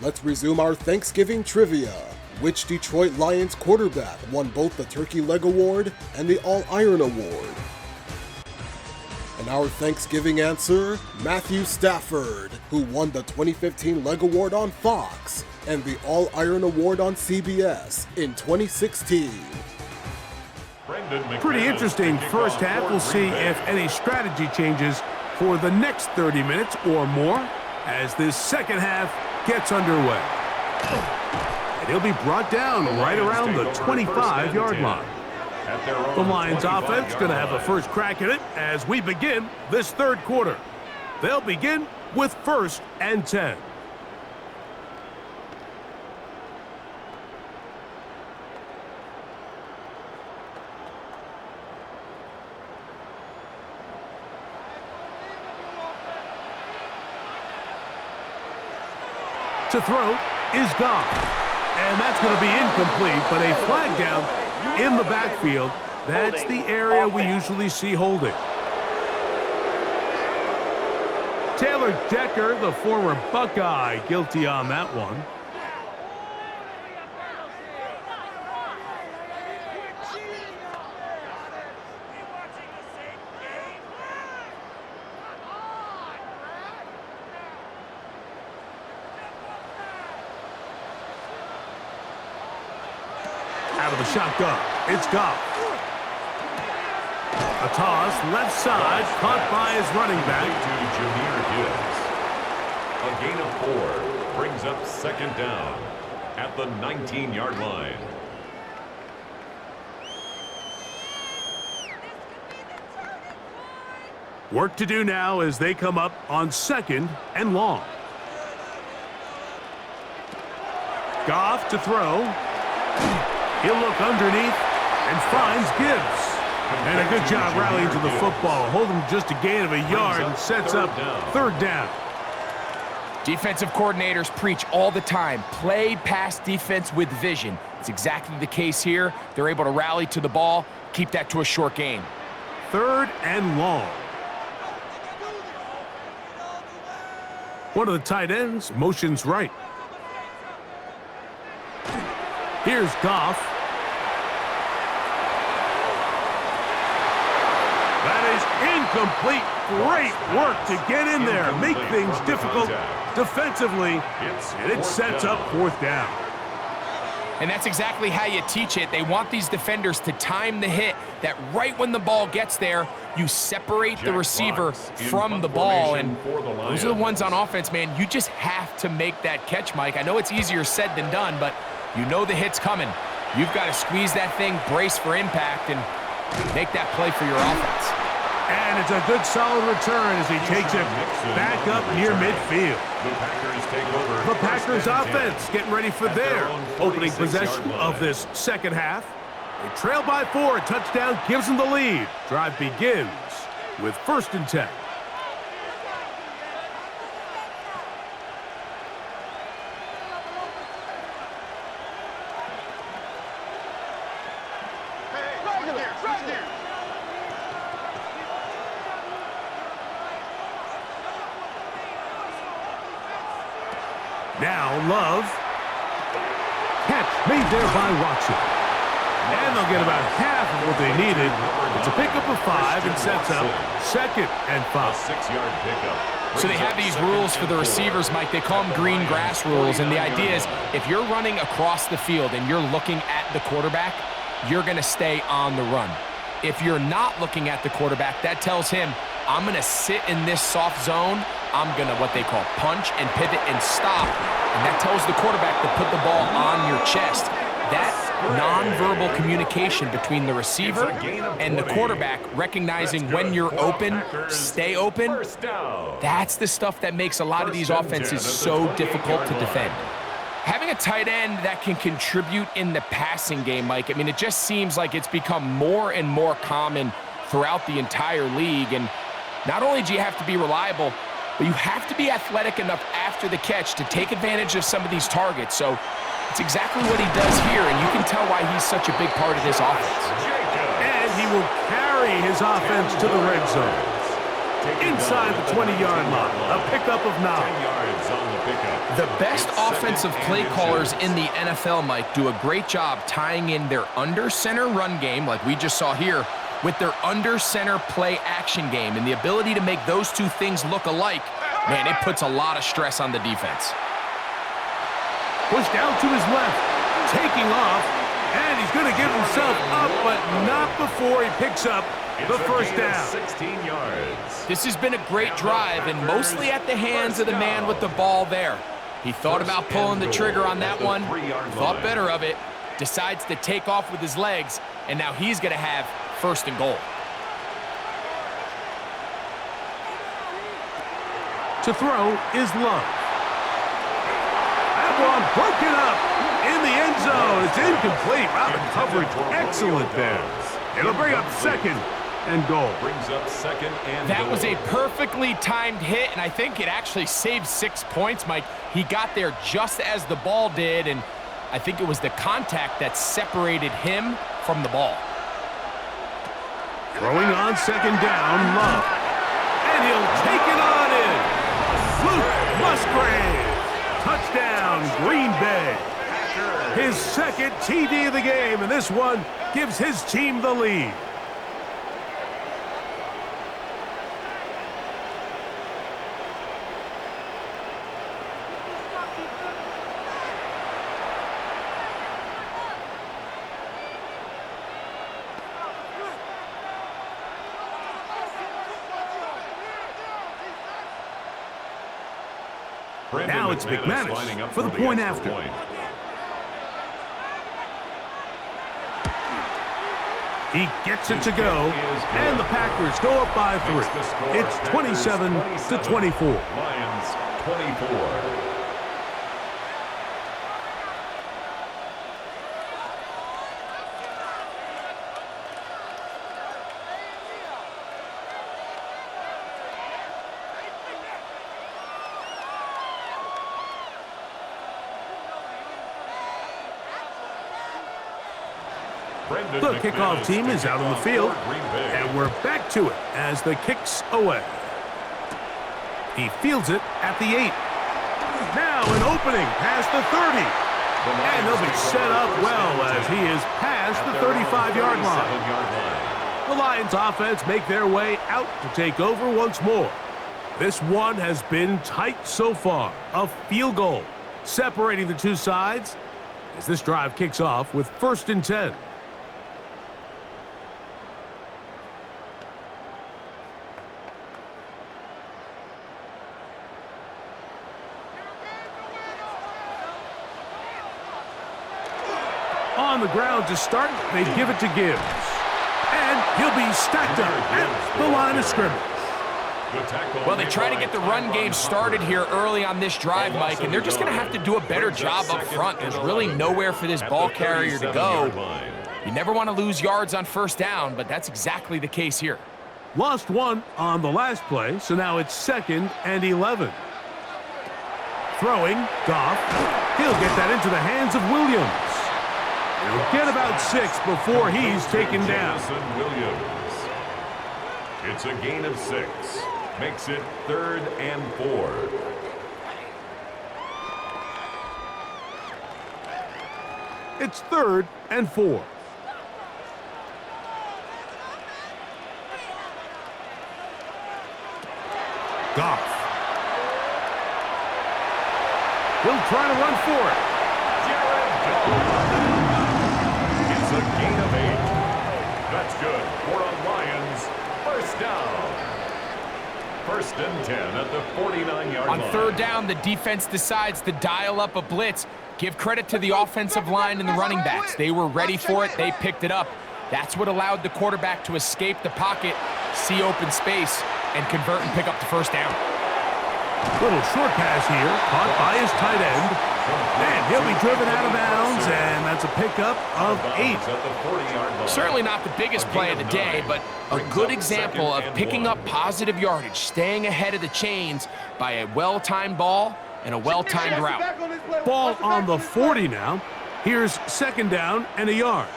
Let's resume our Thanksgiving trivia. Which Detroit Lions quarterback won both the Turkey Leg Award and the All-Iron Award? And our Thanksgiving answer, Matthew Stafford, who won the 2015 Leg Award on Fox and the All-Iron Award on CBS in 2016. Pretty interesting first half. We'll see if any strategy changes for the next 30 minutes or more as this second half gets underway. And he'll be brought down right around the 25-yard line. The Lions offense going to have the first crack at it as we begin this third quarter. They'll begin with 1st and 10. To throw is Goff. And that's going to be incomplete, but a flag down in the backfield. That's the area we usually see holding. Taylor Decker, the former Buckeye, guilty on that one. Out of the shotgun, it's Goff. A toss, left side, caught by his running back. To Jameer Gibbs. A gain of 4 brings up second down at the 19-yard line. Work to do now as they come up on 2nd and long. Goff to throw. He'll look underneath and finds Gibbs. And a good job rallying to the football. Hold him just a gain of a yard and sets up 3rd down. Defensive coordinators preach all the time, play pass defense with vision. It's exactly the case here. They're able to rally to the ball, keep that to a short gain. 3rd and long. One of the tight ends motions right. Here's Goff. Incomplete. Great work to get in there, make things difficult defensively, and it sets up 4th down. And that's exactly how you teach it. They want these defenders to time the hit, that right when the ball gets there, you separate the receiver from the ball. And those are the ones on offense, man. You just have to make that catch, Mike. I know it's easier said than done, but you know the hit's coming. You've got to squeeze that thing, brace for impact, and make that play for your offense. And it's a good solid return as he takes it back up near midfield. The Packers offense getting ready for their opening possession of this second half. They trail by 4. A touchdown gives them the lead. Drive begins with 1st and 10. Now Love. Catch made there by Watson. And they'll get about half of what they needed. It's a pickup of 5 and sets up 2nd and 5. 6-yard pickup. So they have these rules for the receivers, Mike. They call them green grass rules. And the idea is if you're running across the field and you're looking at the quarterback, you're going to stay on the run. If you're not looking at the quarterback, that tells him, I'm going to sit in this soft zone. I'm going to, what they call, punch and pivot and stop. And that tells the quarterback to put the ball on your chest. That nonverbal communication between the receiver and the quarterback, recognizing when you're open, stay open, that's the stuff that makes a lot of these offenses so difficult to defend. Having a tight end that can contribute in the passing game, Mike, I mean, it just seems like it's become more and more common throughout the entire league. And not only do you have to be reliable, but you have to be athletic enough after the catch to take advantage of some of these targets. So it's exactly what he does here, and you can tell why he's such a big part of this offense. And he will carry his offense to the red zone. Inside the 20-yard line, a pickup of 9. The best offensive play callers in the NFL, Mike, do a great job tying in their under-center run game, like we just saw here, with their under-center play action game. And the ability to make those two things look alike, man, it puts a lot of stress on the defense. Pushed out to his left, taking off, and he's going to give himself up, but not before he picks up the 1st down. 16 yards. This has been a great drive, and mostly at the hands of the man with the ball there. He thought about pulling the trigger on that one, thought better of it, decides to take off with his legs, and now he's going to have 1st and goal. To throw is Love. That one broken up in the end zone. It's incomplete. Wow, the coverage excellent there. It'll bring up 2nd and goal. Brings up second and That goal. was a perfectly timed hit, and I think it actually saved 6 points, Mike. He got there just as the ball did, and I think it was the contact that separated him from the ball. Throwing on second down, Love. And he'll take it on in. Luke Musgrave. Touchdown, Green Bay. His second TD of the game, and this one gives his team the lead. Now it's McManus for the point after. He gets it to go, and the Packers go up by 3. It's 27-24. Lions 24. The kickoff team is out on the field, and we're back to it as the kick's away. He fields it at the 8. Now an opening past the 30. And they'll be set up well as he is past the 35-yard line. The Lions offense make their way out to take over once more. This one has been tight so far. A field goal separating the two sides as this drive kicks off with 1st and 10. On the ground to start, they give it to Gibbs. And he'll be stacked up at the line of scrimmage. Well, they try to get the run game started here early on this drive, Mike, and they're just going to have to do a better job up front. There's really nowhere for this ball carrier to go. You never want to lose yards on 1st down, but that's exactly the case here. Lost 1 on the last play, so now it's 2nd and 11. Throwing, Goff. He'll get that into the hands of Williams. He'll get about 6 before he's taken down. Williams. It's a gain of 6. Makes it 3rd and 4. It's 3rd and 4. Goff. He'll try to run for it. It's a gain of 8. That's good for a Lions 1st down. 1st and 10 at the 49-yard line. On 3rd down, the defense decides to dial up a blitz. Give credit to the offensive line and the running backs. They were ready for it. They picked it up. That's what allowed the quarterback to escape the pocket, see open space, and convert and pick up the 1st down. Little short pass here, caught by his tight end. And he'll be driven out of bounds, and that's a pickup of 8. Certainly not the biggest play of the day, but a good example of picking up positive yardage, staying ahead of the chains by a well-timed ball and a well-timed route. Ball on the 40 now. Here's 2nd down and a yard.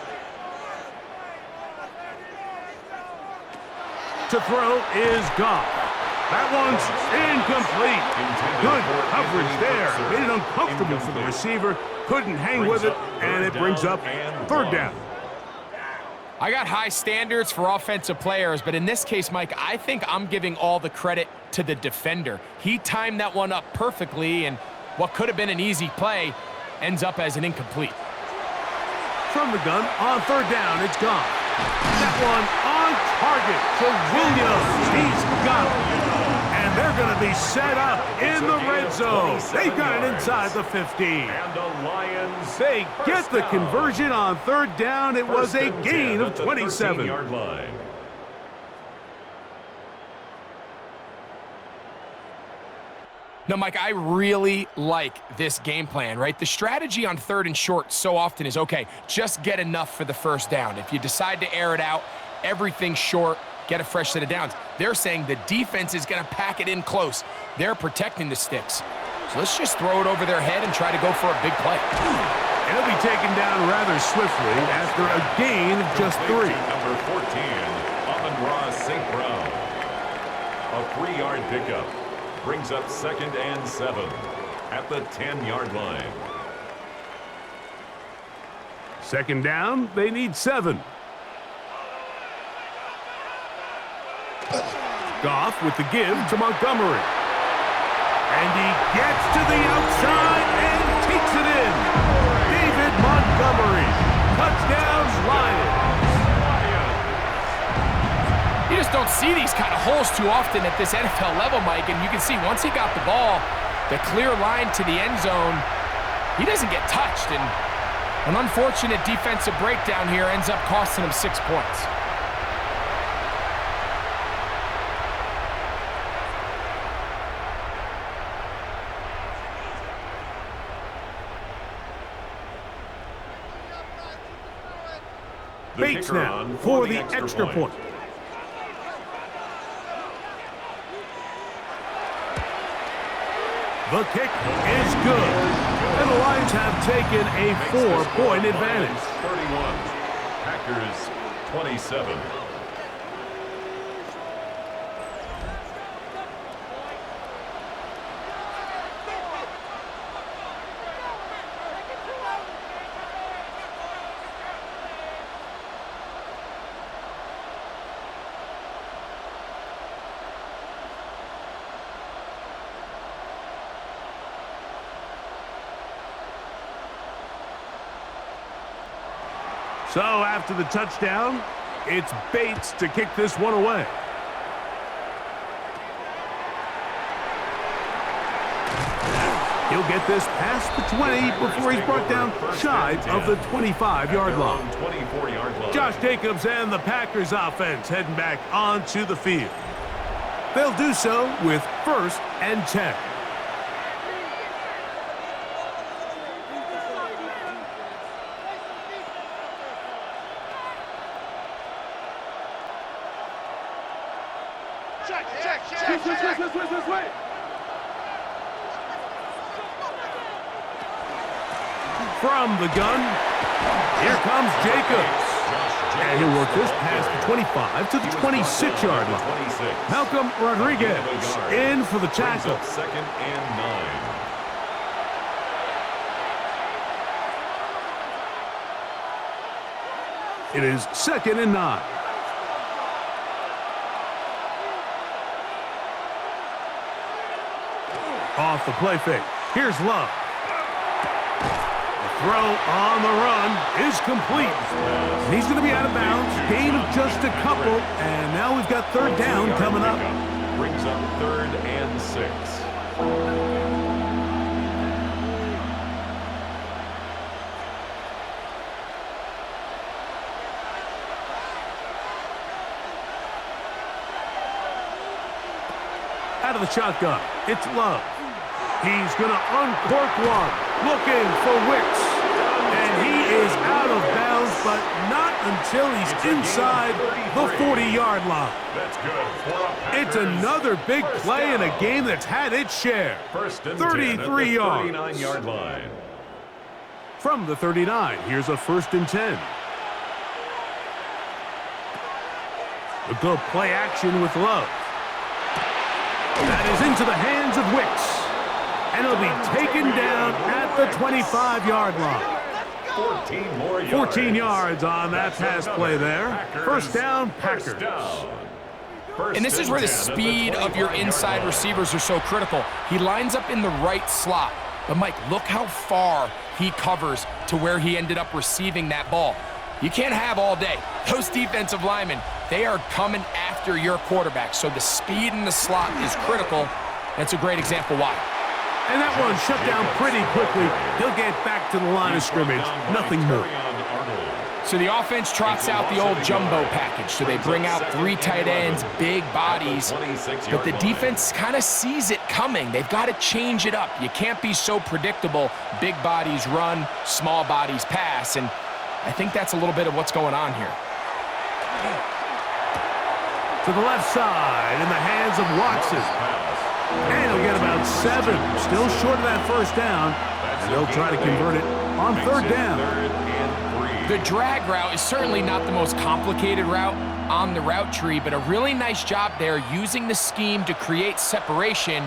To throw is Goff. That one's incomplete. Good coverage there. Made it uncomfortable for the receiver. Couldn't hang with it, and it brings up 3rd down. I got high standards for offensive players, but in this case, Mike, I think I'm giving all the credit to the defender. He timed that one up perfectly, and what could have been an easy play ends up as an incomplete. From the gun, on 3rd down, it's Goff. That one on target to Williams. He's got it. And they're going to be set up in the red zone. They've got it inside the 15. And the Lions, they get the conversion on 3rd down. It was a gain of 27. No, Mike, I really like this game plan, right? The strategy on 3rd and short so often is, okay, just get enough for the 1st down. If you decide to air it out, everything short, get a fresh set of downs. They're saying the defense is going to pack it in close. They're protecting the sticks. So let's just throw it over their head and try to go for a big play. And he'll be taken down rather swiftly after a gain of just 3. Number 14, Amon-Ra St. Brown. A 3-yard pickup brings up 2nd and 7 at the 10-yard line. 2nd down, they need 7. Goff with the give to Montgomery. And he gets to the outside and takes it in. David Montgomery. Touchdown, Lions. You just don't see these kind of holes too often at this NFL level, Mike, and you can see once he got the ball, the clear line to the end zone, he doesn't get touched, and an unfortunate defensive breakdown here ends up costing him 6 points. Bates now for the extra point. The kick is good. And the Lions have taken a 4-point advantage. 31, Packers 27. So after the touchdown, it's Bates to kick this one away. He'll get this past the 20 before he's brought down shy of the 25-yard line. 24-yard line. Josh Jacobs and the Packers offense heading back onto the field. They'll do so with 1st and 10. From the gun, here comes Jacobs. And he'll work this past the 25 to the 26-yard line. Malcolm Rodriguez in for the tackle. 2nd and 9. It is 2nd and 9. Off the play fake. Here's Love. The throw on the run is complete. And he's going to be out of bounds. Gain of just a couple. And now we've got 3rd down coming up. Brings up 3rd and 6. Out of the shotgun, it's Love. He's going to uncork one, looking for Wicks. And he is out of bounds, but not until he's inside the 40-yard line. That's good. It's another big play in a game that's had its share. 33 yards. 39-yard line. From the 39, here's a 1st and 10. The good play action with Love. That is into the hands of Wicks. And he'll be taken down at the 25-yard line. 14 more yards. 14 yards on that pass play there. First down, Packers. And this is where the speed of your inside receivers are so critical. He lines up in the right slot. But, Mike, look how far he covers to where he ended up receiving that ball. You can't have all day. Those defensive linemen, they are coming after your quarterback. So the speed in the slot is critical. That's a great example why. And that one shut down pretty quickly. He'll get back to the line of scrimmage. Nothing more. So the offense trots out the old jumbo package. So they bring out 3 tight ends, big bodies. But the defense kind of sees it coming. They've got to change it up. You can't be so predictable. Big bodies run, small bodies pass. And I think that's a little bit of what's going on here. To the left side in the hands of Watson. And he'll get about 7. Still short of that first down. And they'll try to convert it on third down. The drag route is certainly not the most complicated route on the route tree, but a really nice job there using the scheme to create separation.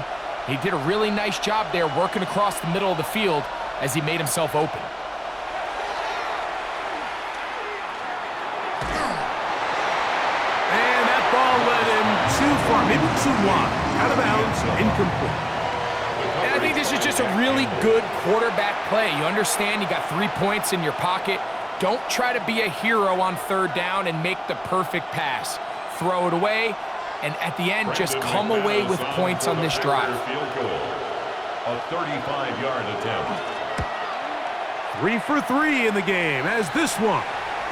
He did a really nice job there working across the middle of the field as he made himself open. And that ball led him too far, maybe too wide. Out of bounds, incomplete. And I think this is just a really good quarterback play. You understand you got 3 points in your pocket. Don't try to be a hero on third down and make the perfect pass. Throw it away, and at the end, just come away with points on this drive. A 35-yard attempt. 3 for 3 in the game, as this one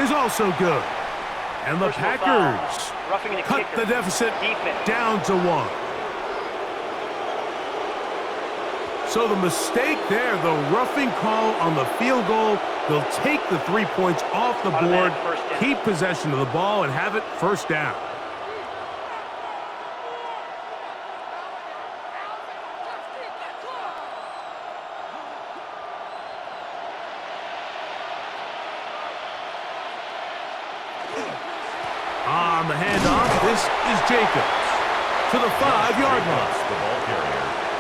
is also good. And the Packers cut the deficit down to 1. So the mistake there, the roughing call on the field goal, they'll take the 3 points off the board, keep possession of the ball, and have it first down. On the handoff, this is Jacobs to the 5-yard line.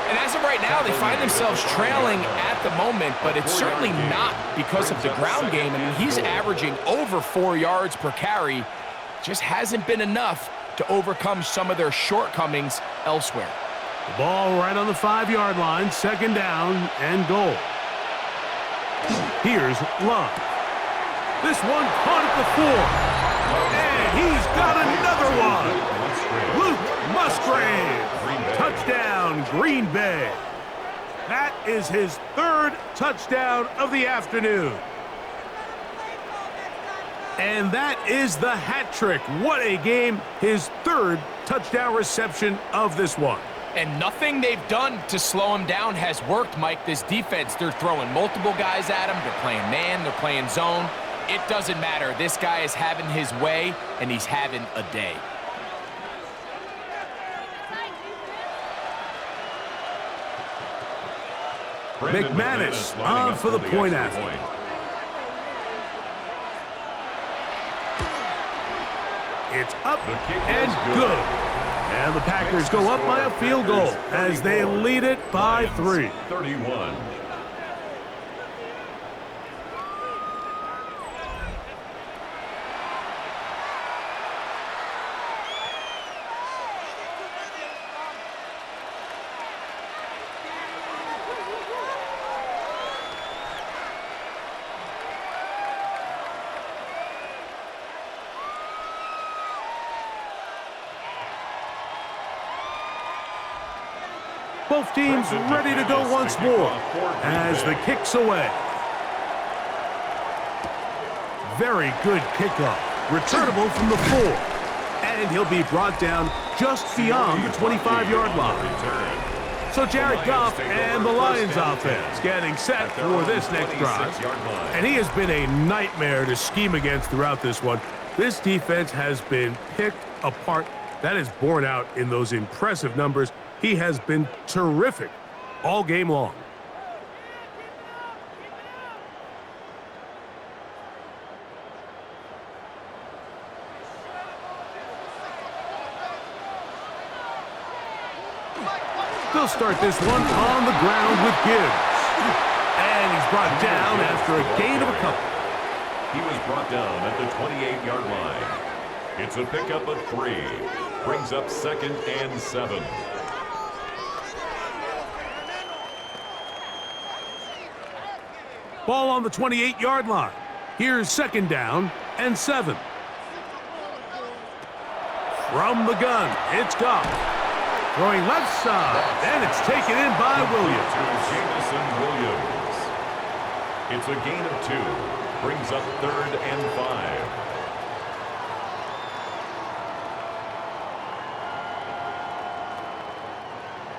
And as of right now, they find themselves trailing at the moment, but it's certainly not because of the ground game. I mean, he's averaging over 4 yards per carry. Just hasn't been enough to overcome some of their shortcomings elsewhere. The ball right on the 5-yard line, second down and goal. Here's Love. This one caught at the 4. And he's got another one. Luke Musgrave. Touchdown, Green Bay. That is his 3rd touchdown of the afternoon. And that is the hat trick. What a game. His 3rd touchdown reception of this one. And nothing they've done to slow him down has worked, Mike. This defense, they're throwing multiple guys at him. They're playing man, they're playing zone. It doesn't matter. This guy is having his way, and he's having a day. McManus on for the point after. It's up and good. And the Packers go up by a field goal as they lead it by 3. 31. Both teams ready to go once more as the kick's away. Very good kickoff. Returnable from the 4. And he'll be brought down just beyond the 25-yard line. So Jared Goff and the Lions offense getting set for this next drive. And he has been a nightmare to scheme against throughout this one. This defense has been picked apart. That is borne out in those impressive numbers. He has been terrific all game long. They'll start this one on the ground with Gibbs. And he's brought down after a gain of a couple. He was brought down at the 28-yard line. It's a pickup of 3. Brings up 2nd and 7. Ball on the 28-yard line. Here's 2nd down and 7. From the gun, it's Goff. Throwing left side, and it's taken in by Williams. Jameson Williams. It's a gain of 2. Brings up 3rd and 5.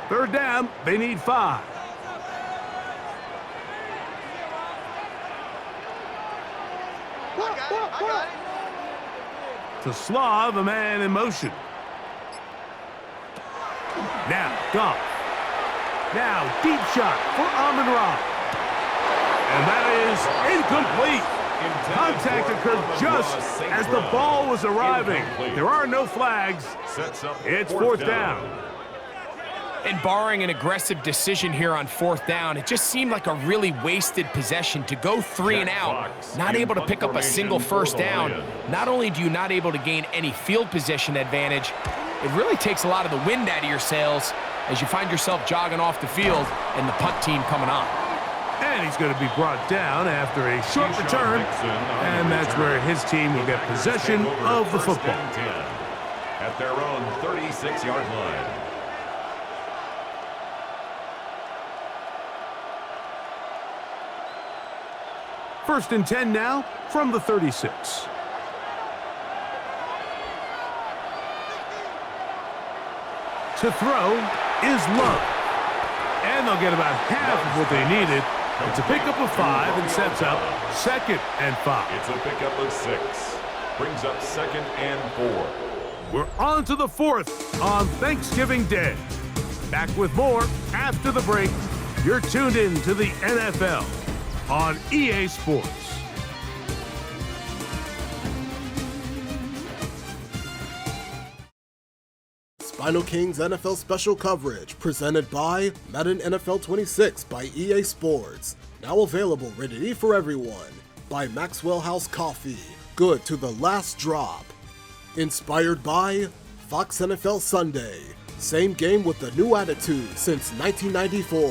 Third down, they need 5. To Slav, a man in motion. Now, Goff. Now, deep shot for Amon-Ra. And that is incomplete. Contact occurred just as the ball was arriving. There are no flags. It's fourth down. And barring an aggressive decision here on fourth down, it just seemed like a really wasted possession to go 3 and out, not able to pick up a single first down. Not only do you not able to gain any field position advantage, it really takes a lot of the wind out of your sails as you find yourself jogging off the field and the punt team coming on. And he's going to be brought down after a short return, and that's where his team will get possession of the football. At their own 36-yard line. First and 10 now from the 36. To throw is Love. And they'll get about half of what they needed. It's a pickup of 5 and sets up 2nd and 5. It's a pickup of 6. Brings up 2nd and 4. We're on to the 4th on Thanksgiving Day. Back with more after the break. You're tuned in to the NFL on EA Sports. SpinoKing's NFL Special Coverage, presented by Madden NFL 26 by EA Sports. Now available ready for everyone. By Maxwell House Coffee, good to the last drop. Inspired by Fox NFL Sunday, same game with a new attitude since 1994.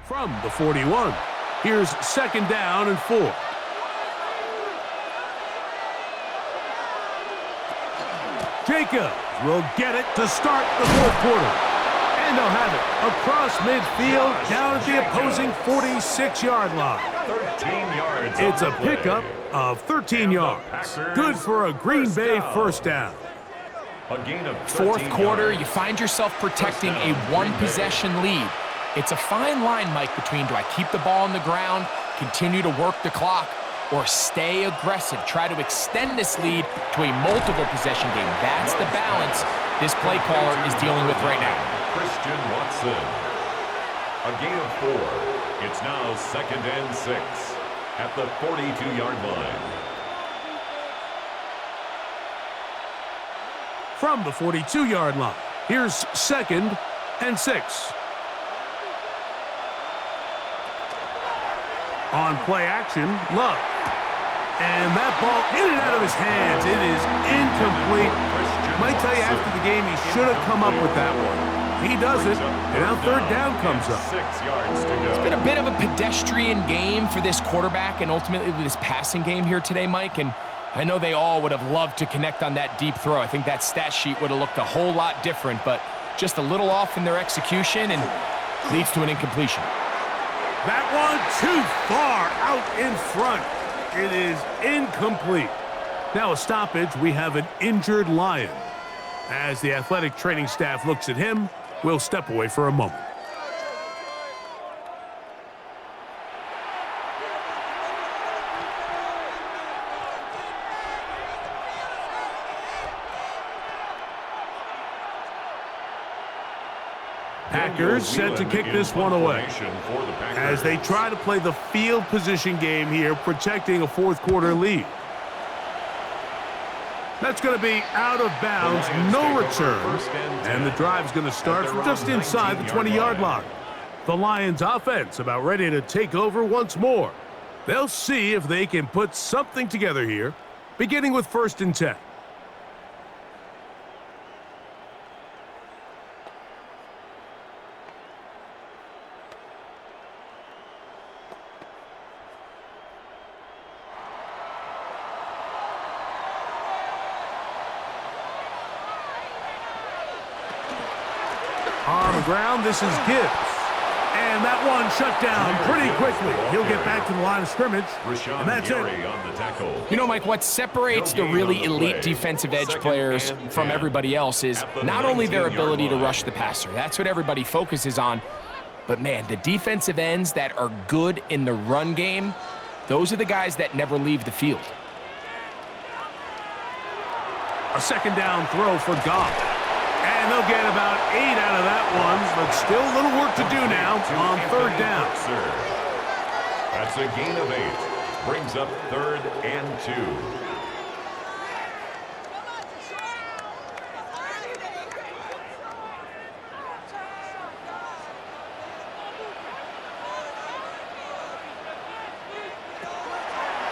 From the 41, here's 2nd down and 4. Jacobs will get it to start the 4th quarter. And they'll have it across midfield down at the opposing 46-yard line. 13 yards. It's a pickup of 13 yards. Good for a Green Bay first down. A gain of 4th quarter, you find yourself protecting a one-possession lead. It's a fine line, Mike, between do I keep the ball on the ground, continue to work the clock, or stay aggressive, try to extend this lead to a multiple possession game. That's the balance this play caller is dealing with right now. Christian Watson. A gain of 4. It's now 2nd and 6 at the 42-yard line. From the 42-yard line, here's 2nd and 6. On play action, Love. And that ball in and out of his hands. It is incomplete. Might tell you after the game he should have come up with that one. He doesn't, and now 3rd down comes up. 6 yards to go. It's been a bit of a pedestrian game for this quarterback and ultimately this passing game here today, Mike. And I know they all would have loved to connect on that deep throw. I think that stat sheet would have looked a whole lot different, but just a little off in their execution and leads to an incompletion. That one too far out in front. It is incomplete. Now a stoppage. We have an injured Lion. As the athletic training staff looks at him, we'll step away for a moment. Packers set to kick this one away as they try to play the field position game here, protecting a 4th quarter lead. That's going to be out of bounds, no return, and the drive's going to start from just inside the 20-yard line. The Lions offense about ready to take over once more. They'll see if they can put something together here, beginning with 1st and 10. On the ground, this is Gibbs. And that one shut down pretty quickly. He'll get back to the line of scrimmage, and that's it. You know, Mike, what separates the really elite defensive edge players from everybody else is not only their ability to rush the passer. That's what everybody focuses on. But, man, the defensive ends that are good in the run game, those are the guys that never leave the field. A 2nd down throw for Goff. And And they'll get about 8 out of that one, but still a little work to do now on third down. That's a gain of 8. Brings up 3rd and 2.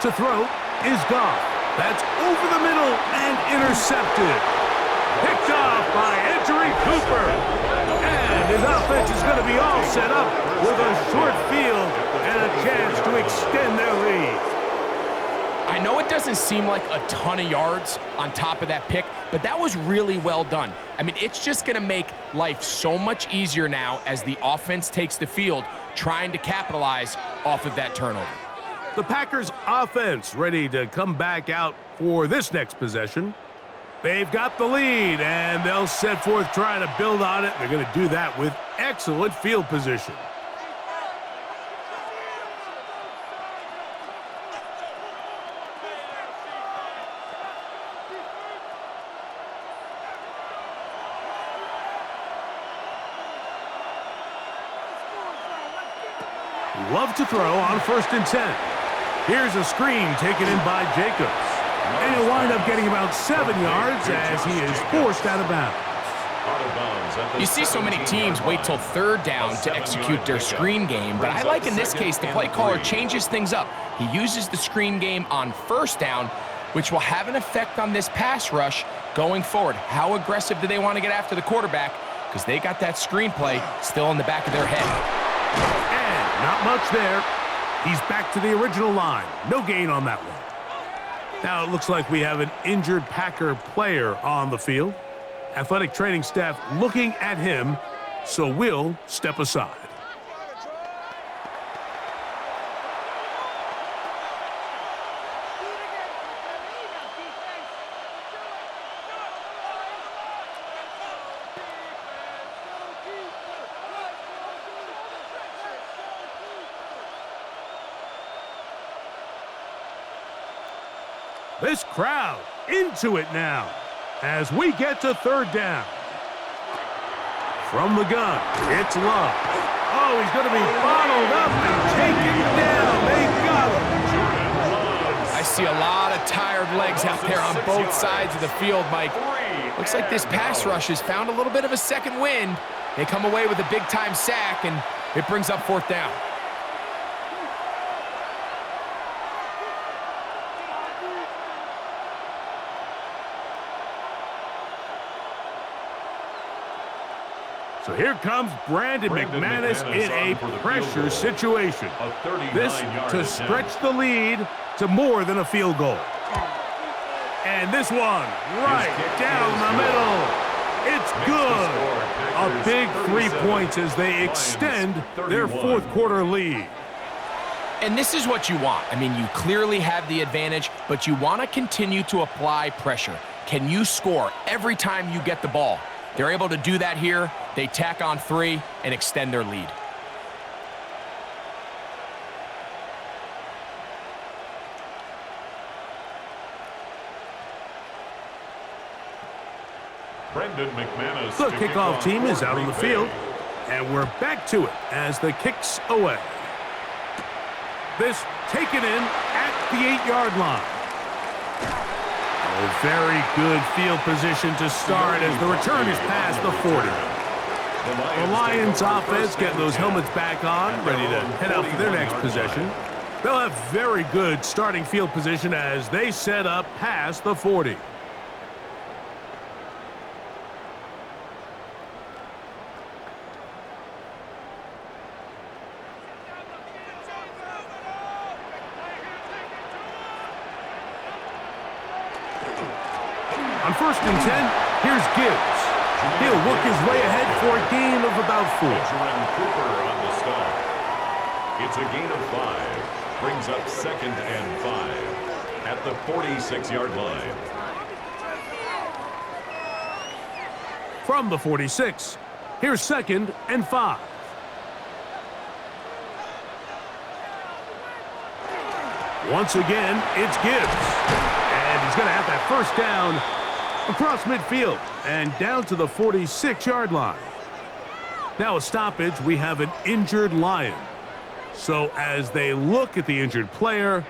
To throw is Goff. That's over the middle and intercepted. Picked off by Edgerrin Cooper. And his offense is going to be all set up with a short field and a chance to extend their lead. I know it doesn't seem like a ton of yards on top of that pick, but that was really well done. I mean, it's just going to make life so much easier now as the offense takes the field, trying to capitalize off of that turnover. The Packers offense ready to come back out for this next possession. They've got the lead, and they'll set forth trying to build on it. They're going to do that with excellent field position. Love to throw on 1st and 10. Here's a screen taken in by Jacobs. And he'll wind up getting about 7 yards as he is forced out of bounds. You see so many teams wait till 3rd down to execute their screen game, but I like in this case the play caller changes things up. He uses the screen game on 1st down, which will have an effect on this pass rush going forward. How aggressive do they want to get after the quarterback? Because they got that screen play still in the back of their head. And not much there. He's back to the original line. No gain on that one. Now it looks like we have an injured Packer player on the field. Athletic training staff looking at him, so we'll step aside. This crowd into it now as we get to 3rd down. From the gun, it's Love. Oh, he's going to be bottled up and taken down. They got him. I see a lot of tired legs out there on both sides of the field, Mike. Looks like this pass rush has found a little bit of a second wind. They come away with a big-time sack, and it brings up 4th down. So here comes Brandon McManus in a pressure situation. This to stretch the lead to more than a field goal. And this one right down the middle. It's good. A big 3 points as they extend their 4th quarter lead. And this is what you want. I mean, you clearly have the advantage, but you want to continue to apply pressure. Can you score every time you get the ball? They're able to do that here. They tack on 3 and extend their lead. Brendan McManus. The kickoff team is out on the field, and we're back to it as the kick's away. This taken in at the 8-yard line. A very good field position to start as the return is past the 40. The Lions offense getting those helmets back on, ready to head out for their next possession. They'll have very good starting field position as they set up past the 40. On 1st and 10, here's Gibbs. He'll work his way ahead for a gain of about 4. Edgerrin Cooper on the start. It's a gain of 5. Brings up 2nd and 5 at the 46-yard line. From the 46, here's 2nd and 5. Once again, it's Gibbs. And he's going to have that 1st down across midfield and down to the 46-yard line. Now a stoppage, we have an injured Lion. So as they look at the injured player,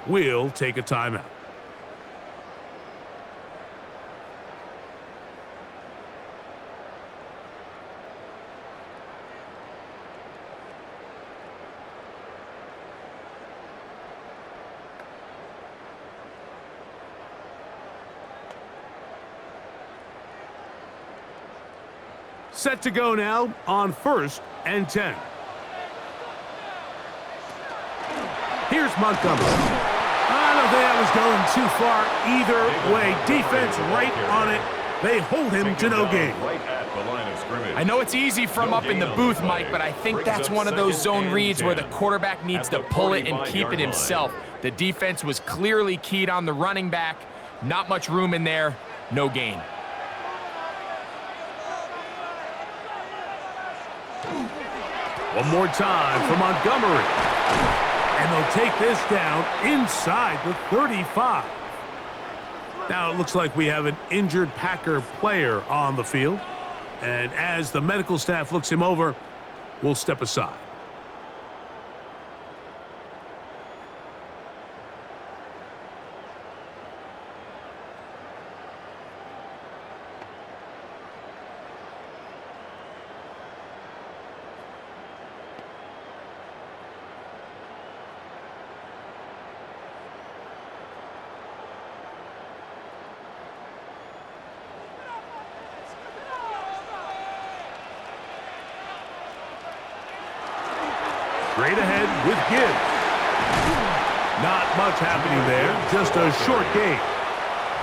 we'll take a timeout. Set to go now on 1st and 10. Here's Montgomery. I don't think that was going too far either way. Defense right on it. They hold him to no gain. I know it's easy from up in the booth, Mike, but I think that's one of those zone reads where the quarterback needs to pull it and keep it himself. The defense was clearly keyed on the running back. Not much room in there. No gain. One more time for Montgomery. And they'll take this down inside the 35. Now it looks like we have an injured Packer player on the field. And as the medical staff looks him over, we'll step aside. Straight ahead with Gibbs. Not much happening there, just a short gain.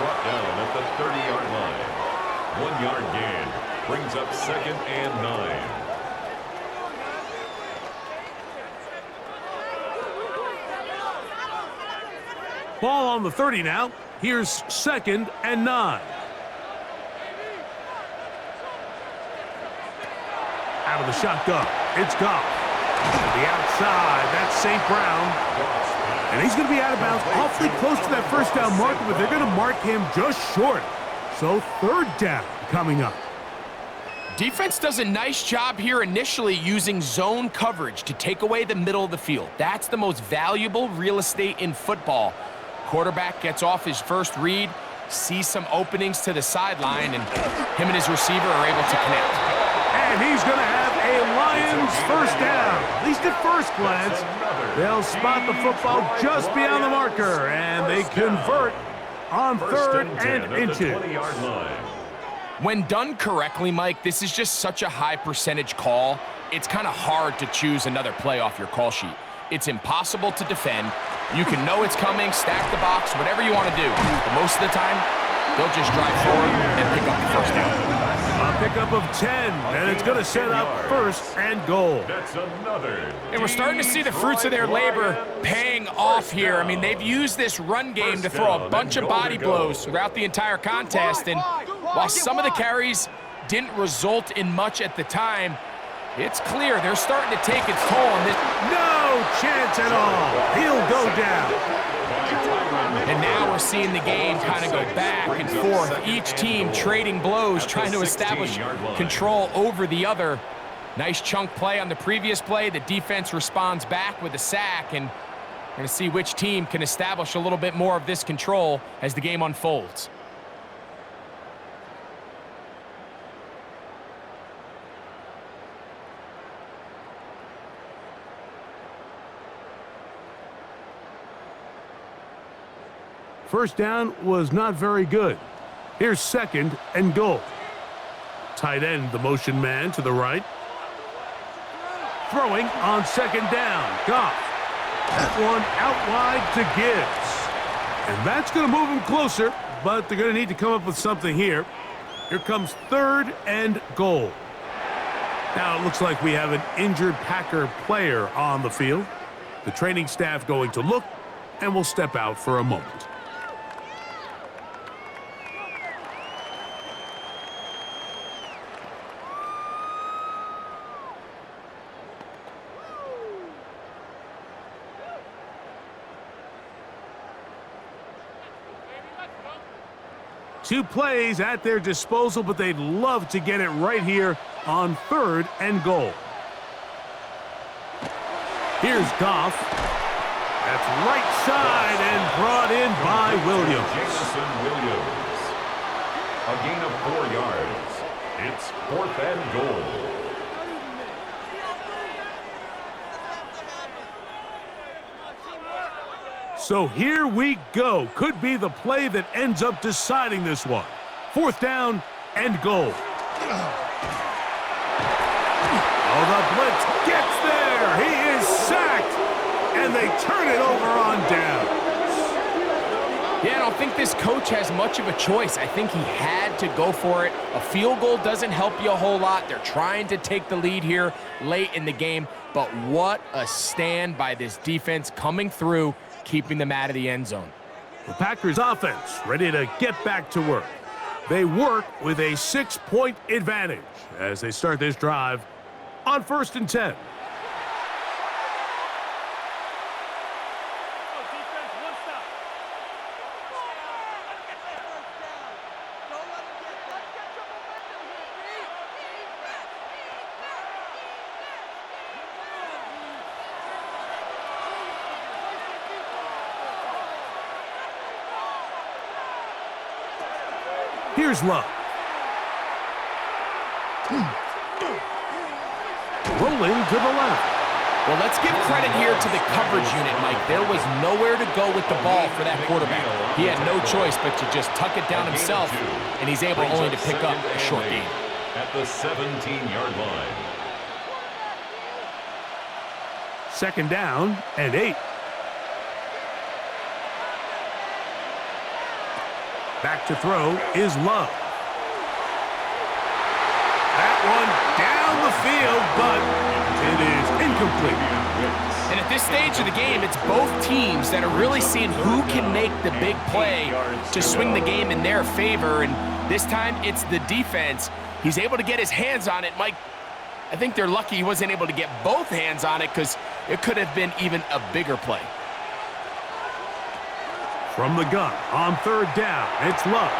Brought down at the 30-yard line. 1-yard gain brings up 2nd and 9. Ball on the 30 now. Here's 2nd and 9. Out of the shotgun, it's Goff. To the outside, that's St. Brown. And he's going to be out of bounds awfully close to that first down marker, but they're going to mark him just short. So 3rd down coming up. Defense does a nice job here initially using zone coverage to take away the middle of the field. That's the most valuable real estate in football. Quarterback gets off his first read, sees some openings to the sideline, and him and his receiver are able to connect. And he's going to have a Lions first down. At least at first glance, they'll spot the football just beyond the marker, and they convert on 3rd and inches. When done correctly, Mike, this is just such a high percentage call. It's kind of hard to choose another play off your call sheet. It's impossible to defend. You can know it's coming, stack the box, whatever you want to do. But most of the time, they'll just drive forward and pick up the first down. A pickup of 10, and it's going to set up 1st and goal. That's another. And we're starting to see the fruits of their labor paying off here. I mean, they've used this run game to throw a bunch of body blows throughout the entire contest. And while some of the carries didn't result in much at the time, it's clear they're starting to take its toll on this. No chance at all. He'll go down. And now we're seeing the game kind of go back and forth. Each team trading blows, trying to establish control over the other. Nice chunk play on the previous play. The defense responds back with a sack, and we're going to see which team can establish a little bit more of this control as the game unfolds. First down was not very good. Here's 2nd and goal. Tight end, the motion man to the right. Throwing on 2nd down. Goff. That one out wide to Gibbs. And that's going to move him closer, but they're going to need to come up with something here. Here comes 3rd and goal. Now it looks like we have an injured Packer player on the field. The training staff going to look, and will step out for a moment. 2 plays at their disposal, but they'd love to get it right here on 3rd and goal. Here's Goff. That's right side and brought in by Williams. Jameson Williams. A gain of 4 yards. It's 4th and goal. So here we go. Could be the play that ends up deciding this one. 4th down and goal. Oh, the blitz gets there. He is sacked, and they turn it over on down. Yeah, I don't think this coach has much of a choice. I think he had to go for it. A field goal doesn't help you a whole lot. They're trying to take the lead here late in the game, but what a stand by this defense coming through, keeping them out of the end zone. The Packers offense ready to get back to work. They work with a 6-point advantage as they start this drive on 1st and 10. Here's Love. Rolling to the left. Well, let's give credit here to the coverage unit, Mike. There was nowhere to go with the ball for that quarterback. He had no choice but to just tuck it down himself, and he's able only to pick up a short gain. At the 17-yard line. 2nd down and 8. Back to throw is Love. That one down the field, but it is incomplete. And at this stage of the game, it's both teams that are really seeing who can make the big play to swing the game in their favor. And this time, it's the defense. He's able to get his hands on it. Mike, I think they're lucky he wasn't able to get both hands on it because it could have been even a bigger play. From the gun on 3rd down, it's Love.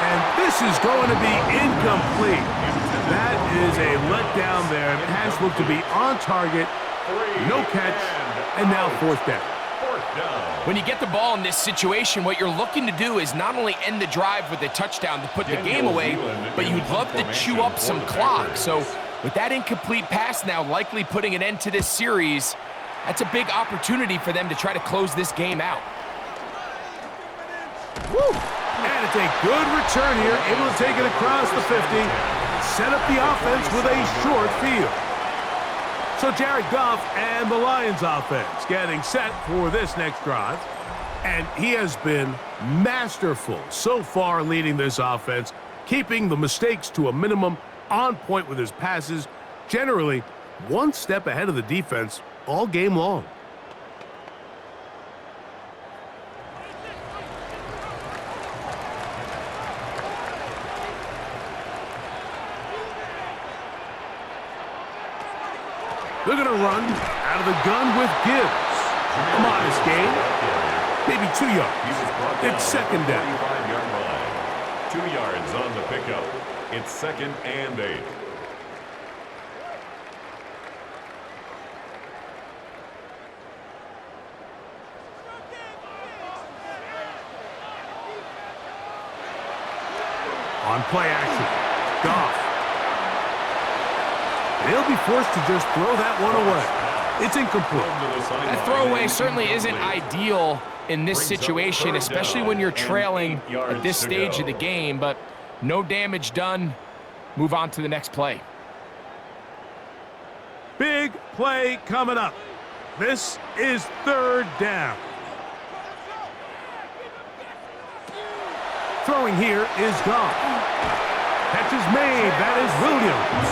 And this is going to be incomplete. That is a letdown there. Pass looked to be on target, no catch, and now 4th down. When you get the ball in this situation, what you're looking to do is not only end the drive with a touchdown to put the game away, but you'd love to chew up some clock. So with that incomplete pass now likely putting an end to this series, that's a big opportunity for them to try to close this game out. Woo! And it's a good return here, able to take it across the 50, set up the offense with a short field. So Jared Goff and the Lions offense getting set for this next drive. And he has been masterful so far leading this offense, keeping the mistakes to a minimum, on point with his passes, generally one step ahead of the defense all game long. They're going to run out of the gun with Gibbs. A modest gain, maybe 2 yards. It's 2nd down. 45-yard line. 2 yards on the pickup. It's 2nd and 8. On play action, Goff. They'll be forced to just throw that one away. It's incomplete. That throwaway certainly isn't ideal in this situation, especially when you're trailing at this stage of the game, but no damage done. Move on to the next play. Big play coming up. This is 3rd down. Throwing here is Goff. Catch is made. That is Williams.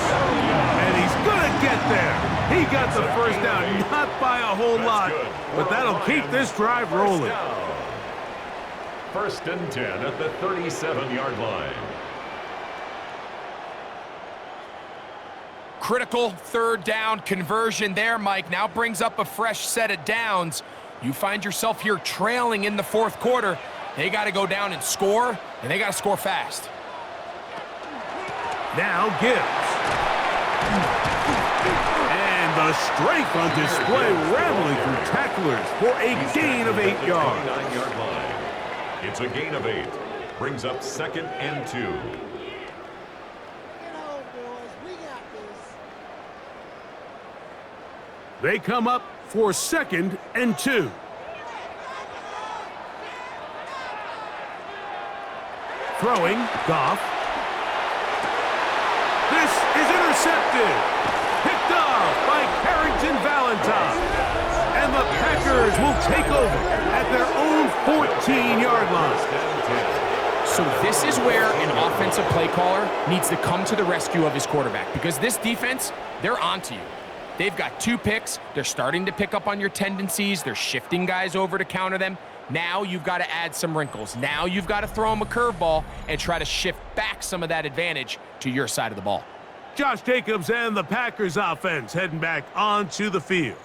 And he's going to get there. He got the 1st down, not by a whole lot, but that'll keep this drive rolling. 1st and 10 at the 37-yard line. Critical 3rd down conversion there, Mike. Now brings up a fresh set of downs. You find yourself here trailing in the 4th quarter. They got to go down and score, and they got to score fast. Now Gibbs. And the strength on display, rambling through tacklers for a gain of 8 yards. 39-yard line. It's a gain of 8. Brings up 2nd and 2. They come up for 2nd and 2. Throwing, Goff. This is intercepted. Picked off by Carrington Valentine. And the Packers will take over at their own 14-yard line. So this is where an offensive play caller needs to come to the rescue of his quarterback, because this defense, they're onto you. They've got 2 picks. They're starting to pick up on your tendencies. They're shifting guys over to counter them. Now you've got to add some wrinkles. Now you've got to throw them a curveball and try to shift back some of that advantage to your side of the ball. Josh Jacobs and the Packers offense heading back onto the field.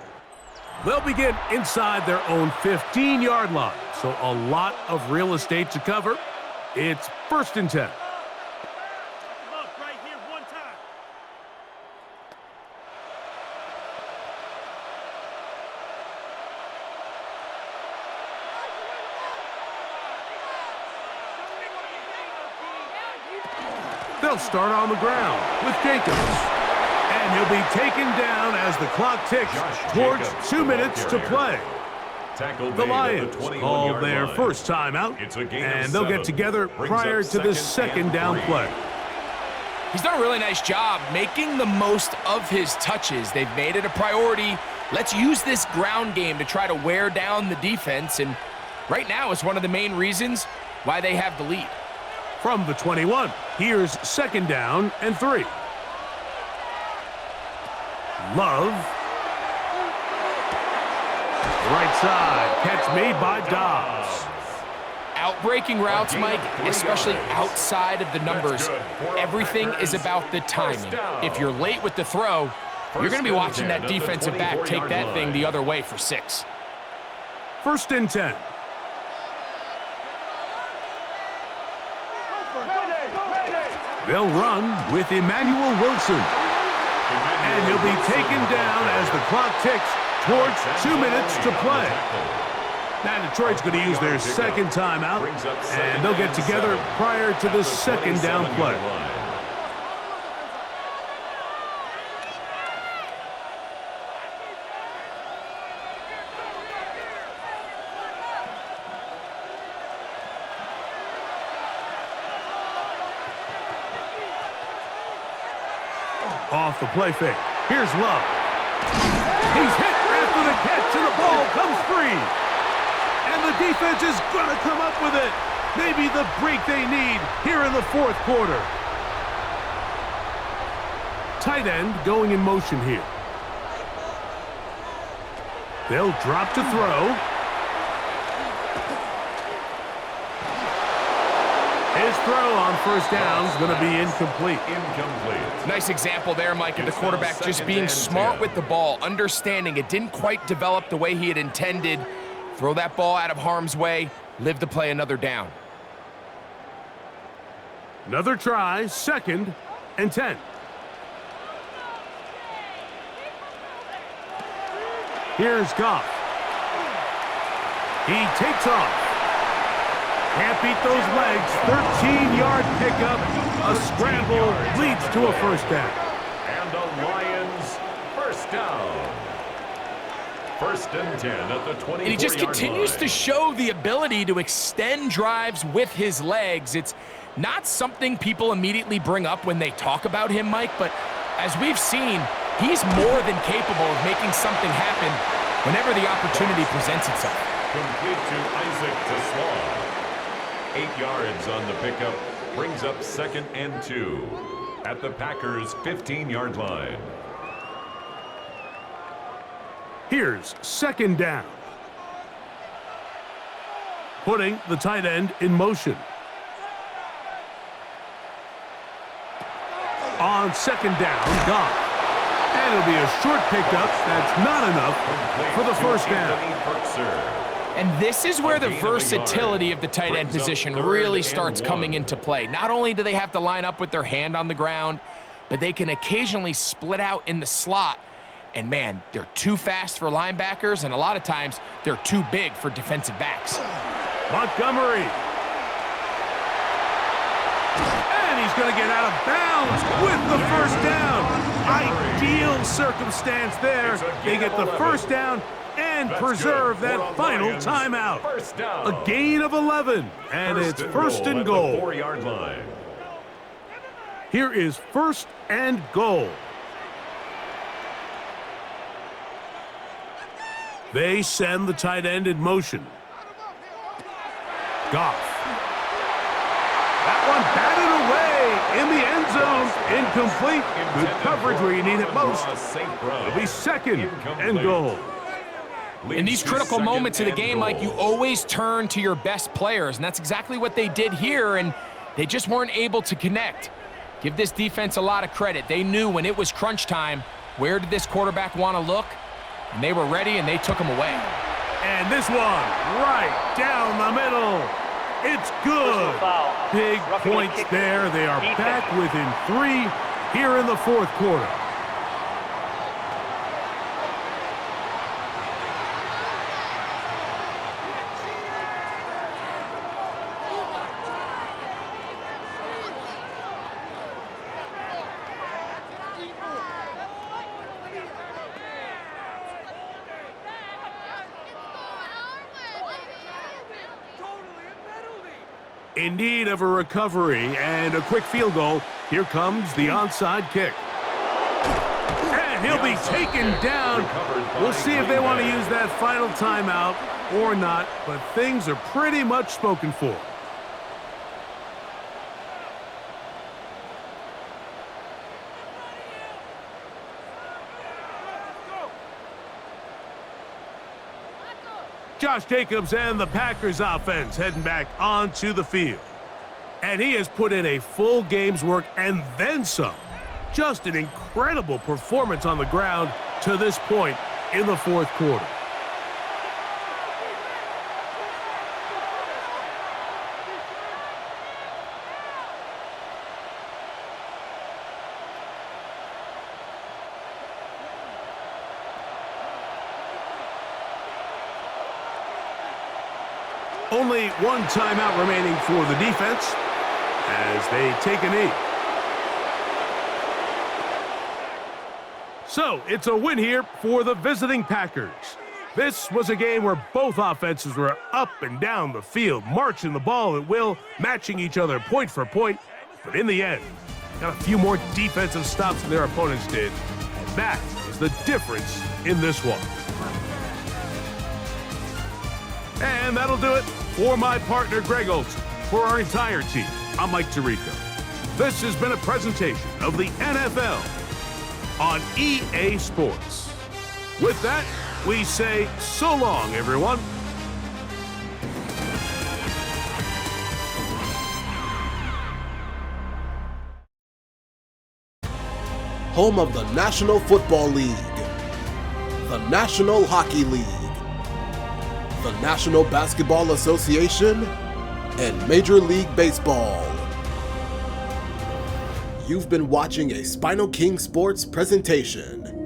They'll begin inside their own 15-yard line, so a lot of real estate to cover. It's 1st and 10. They'll start on the ground with Jacobs. And he'll be taken down as the clock ticks towards 2 minutes to play. The Lions call their first timeout, and they'll get together prior to the 2nd down play. He's done a really nice job making the most of his touches. They've made it a priority. Let's use this ground game to try to wear down the defense, and right now it's one of the main reasons why they have the lead. From the 21, here's 2nd down and 3. Love. Right side, catch made by Dobbs. Outbreaking routes, Mike, especially outside of the numbers, everything is about the timing. If you're late with the throw, you're going to be watching that defensive back take that thing the other way for 6. 1st and 10. They'll run with Emmanuel Wilson. And he'll be taken down as the clock ticks towards 2 minutes to play. Now Detroit's going to use their 2nd timeout, and they'll get together prior to the 2nd down play. Off the play fake. Here's Love. He's hit after the catch, and the ball comes free. And the defense is going to come up with it. Maybe the break they need here in the 4th quarter. Tight end going in motion here. They'll drop to throw. His throw on 1st down is going to be incomplete. Nice example there, Mike, of the quarterback just being smart with the ball, understanding it didn't quite develop the way he had intended. Throw that ball out of harm's way, live to play another down. Another try, 2nd and 10. Here's Goff. He takes off. Can't beat those legs. 13-yard pickup. A scramble leads to a 1st down. And the Lions 1st down. 1st and 10 at the 24-yard line. And he just continues to show the ability to extend drives with his legs. It's not something people immediately bring up when they talk about him, Mike, but as we've seen, he's more than capable of making something happen whenever the opportunity presents itself. Complete to Isaac Tesla. 8 yards on the pickup, brings up 2nd and 2 at the Packers' 15-yard line. Here's 2nd down. Putting the tight end in motion. On 2nd down, Goff. And it'll be a short pickup. That's not enough for the 1st down. And this is where the versatility of the tight end position really starts coming into play. Not only do they have to line up with their hand on the ground, but they can occasionally split out in the slot. And man, they're too fast for linebackers, and a lot of times they're too big for defensive backs. Montgomery. And he's going to get out of bounds with the first down. Ideal circumstance there. They get the first down and preserve that final timeout. A gain of 11, and it's first and goal. 4-yard line. Here is first and goal. They send the tight end in motion. Goff. That one batted away in the end zone. Incomplete. Good coverage where you need it most. It'll be second and goal. In these critical moments of the game, Mike, you always turn to your best players, and that's exactly what they did here, and they just weren't able to connect. Give this defense a lot of credit. They knew when it was crunch time, where did this quarterback want to look? And they were ready, and they took him away. And this one, right down the middle. It's good. Big points there. They are back within 3 here in the fourth quarter. In need of a recovery and a quick field goal. Here comes the onside kick. And he'll be taken down. We'll see if they want to use that final timeout or not, but things are pretty much spoken for. Josh Jacobs and the Packers offense heading back onto the field. And he has put in a full game's work and then some. Just an incredible performance on the ground to this point in the fourth quarter. Only one timeout remaining for the defense as they take a knee. So, it's a win here for the visiting Packers. This was a game where both offenses were up and down the field, marching the ball at will, matching each other point for point. But in the end, got a few more defensive stops than their opponents did. And that is the difference in this one. And that'll do it for my partner, Greg Olson. For our entire team, I'm Mike Tirico. This has been a presentation of the NFL on EA Sports. With that, we say so long, everyone. Home of the National Football League, the National Hockey League, the National Basketball Association, and Major League Baseball. You've been watching a SpinoKing Sports presentation.